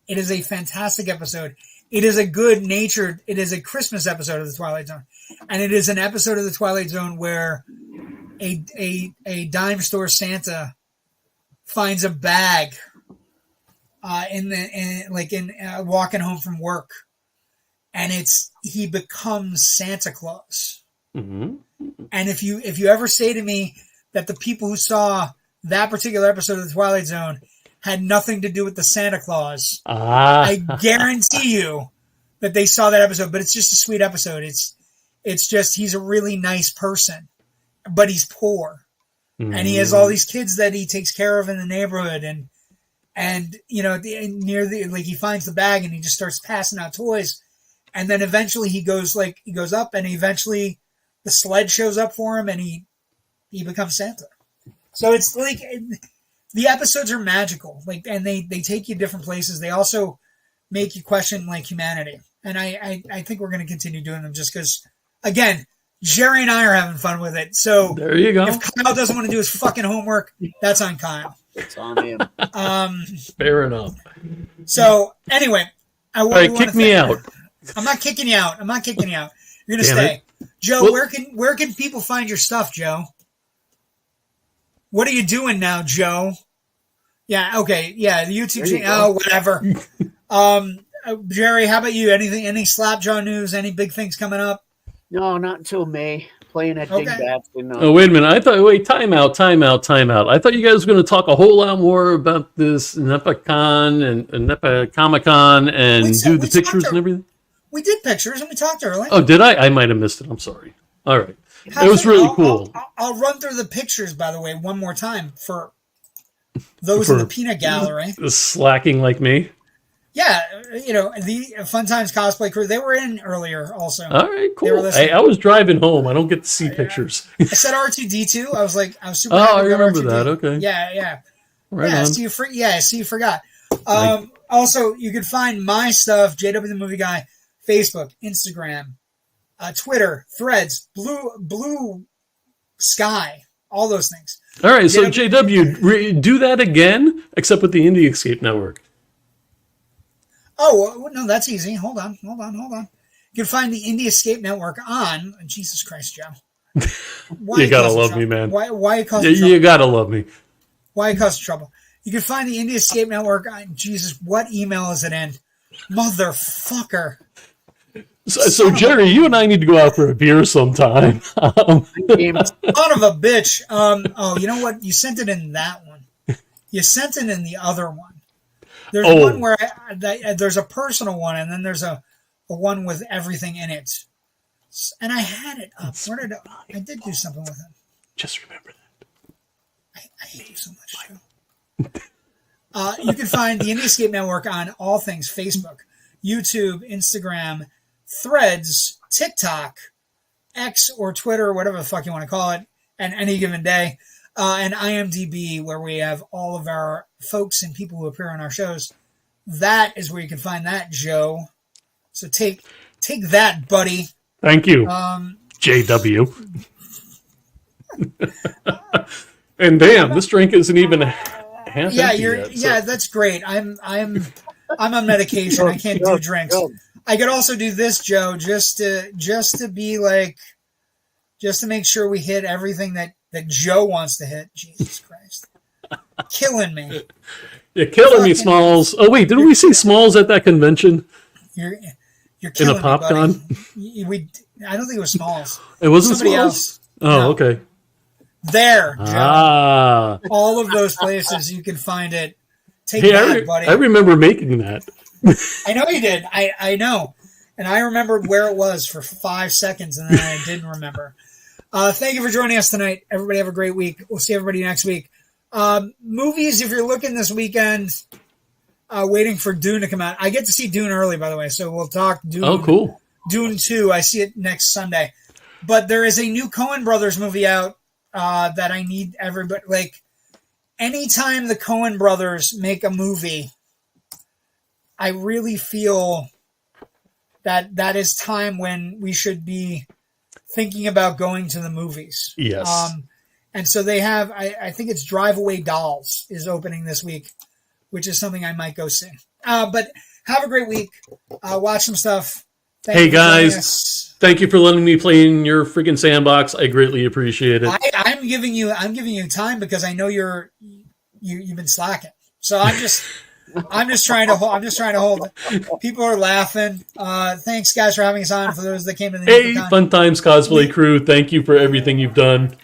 It is a fantastic episode. It is it is a Christmas episode of The Twilight Zone. And it is an episode of The Twilight Zone where a dime store Santa finds a bag walking home from work, and he becomes Santa Claus. Mm-hmm. And if you ever say to me that the people who saw that particular episode of The Twilight Zone had nothing to do with the Santa Claus, I guarantee you that they saw that episode. But it's just a sweet episode. It's just he's a really nice person, but he's poor. And he has all these kids that he takes care of in the neighborhood, and he finds the bag and he just starts passing out toys, and then eventually he goes up, and eventually the sled shows up for him, and he becomes Santa. So it's like the episodes are magical, and they take you different places. They also make you question humanity, and I think we're going to continue doing them just because, again, Jerry and I are having fun with it. So there you go. If Kyle doesn't want to do his fucking homework, that's on Kyle. It's on him. Fair enough. So anyway, all right, kick me out. I'm not kicking you out. You're gonna stay. Joe, where can people find your stuff, Joe? What are you doing now, Joe? Yeah, okay. Yeah, the YouTube channel. Oh, whatever. Jerry, how about you? Any Slapjaw news? Any big things coming up? No, not until May. Playing at Dingbats. Oh, wait a minute. Time out. I thought you guys were going to talk a whole lot more about this NEPA CON and NEPA COMIC-CON and do the pictures and everything. We did pictures and we talked earlier. Oh, did I? I might have missed it. I'm sorry. All right. It was really cool. I'll run through the pictures, by the way, one more time for those in the peanut gallery. Slacking like me. Yeah, the Fun Times cosplay crew, they were in earlier also. All right, cool. Hey, I was driving home. I don't get to see pictures. I said R2-D2. I was super happy. I remember that. Okay. Yeah. Right on. So you forgot. Also, you can find my stuff, JW the Movie Guy, Facebook, Instagram, Twitter, Threads, Blue Sky, all those things. All right, so JW, do that again, except with the Indie Escape Network. Oh, no, that's easy. Hold on. You can find the Indie Escape Network on... Jesus Christ, Joe. You gotta love me, man. Why you causing trouble? You gotta love me. Why you causing trouble? You can find the Indie Escape Network on... Jesus, what email is it in? Motherfucker. So Jerry, you and I need to go out for a beer sometime. Son of a bitch. You know what? You sent it in that one. You sent it in the other one. There's one where there's a personal one, and then there's a one with everything in it. And I had it up. I did do something with it. Just remember that. I hate you so much, Joe. You can find the Indie Escape Network on all things Facebook, YouTube, Instagram, Threads, TikTok, X or Twitter, or whatever the fuck you want to call it, and any given day. And IMDb, where we have all of our folks and people who appear on our shows. That is where you can find that, Joe. So take that, buddy. Thank you, JW. And damn, this drink isn't even half empty yet, that's great. I'm on medication. I can't do drinks. I could also do this, Joe, just to be like, just to make sure we hit everything that Joe wants to hit. Jesus Christ. Killing me. You're killing me, Smalls. Oh, wait, didn't we see Smalls at that convention? You're killing in a pop gun? I don't think it was Smalls. It wasn't somebody Smalls? else. Oh, No. okay. There, Joe. All of those places you can find it. Take that, buddy. I remember making that. I know you did. I know. And I remembered where it was for 5 seconds, and then I didn't remember. Thank you for joining us tonight. Everybody have a great week. We'll see everybody next week. Movies, if you're looking this weekend, waiting for Dune to come out. I get to see Dune early, by the way, so we'll talk Dune. Oh, cool. Dune 2, I see it next Sunday. But there is a new Coen Brothers movie out that I need everybody, like, anytime the Coen Brothers make a movie, I really feel that is time when we should be thinking about going to the movies. Yes. And so they have, I think it's Drive Away Dolls is opening this week, which is something I might go see. But have a great week. Watch some stuff. Hey guys, thank you for letting me play in your freaking sandbox. I greatly appreciate it. I'm giving you time because I know you've been slacking. So I'm just trying to hold. People are laughing. Thanks guys for having us on. For those that came to the Hey, Fun Times Cosplay Crew, thank you for everything you've done.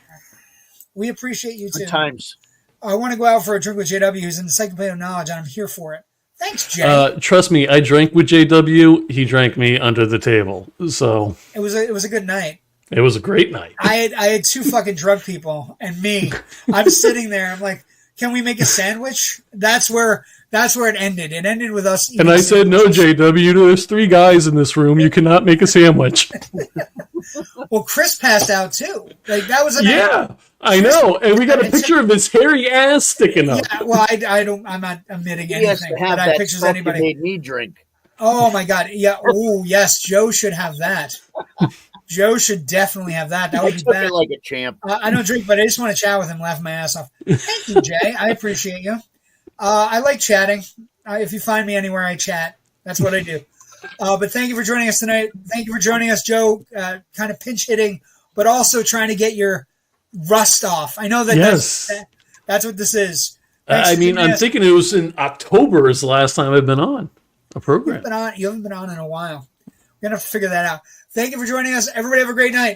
We appreciate you too. Good times. I want to go out for a drink with JW, who's in the Encyclopedia of Knowledge, and I'm here for it. Thanks, Jay. Trust me, I drank with JW. He drank me under the table. So it was a good night. It was a great night. I had two fucking drug people and me. I'm sitting there. I'm like, can we make a sandwich? That's where it ended. It ended with us eating. And I said, no, JW, there's 3 guys in this room. You cannot make a sandwich. Well, Chris passed out too. Like that was yeah, I know. And we got a picture of his hairy ass sticking up. Yeah, well, I'm not admitting anything. But I pictures anybody. Made me drink. Oh my god. Yeah. Oh yes, Joe should have that. Joe should definitely have that. That would be bad. Like a champ. I don't drink, but I just want to chat with him, laugh my ass off. Thank you, Jay. I appreciate you. I like chatting. If you find me anywhere, I chat. That's what I do. But thank you for joining us tonight. Thank you for joining us, Joe. Kind of pinch hitting, but also trying to get your rust off. I know that that's what this is. I mean, I'm thinking it was in October is the last time I've been on a program. You haven't been on in a while. We're going to have to figure that out. Thank you for joining us. Everybody have a great night.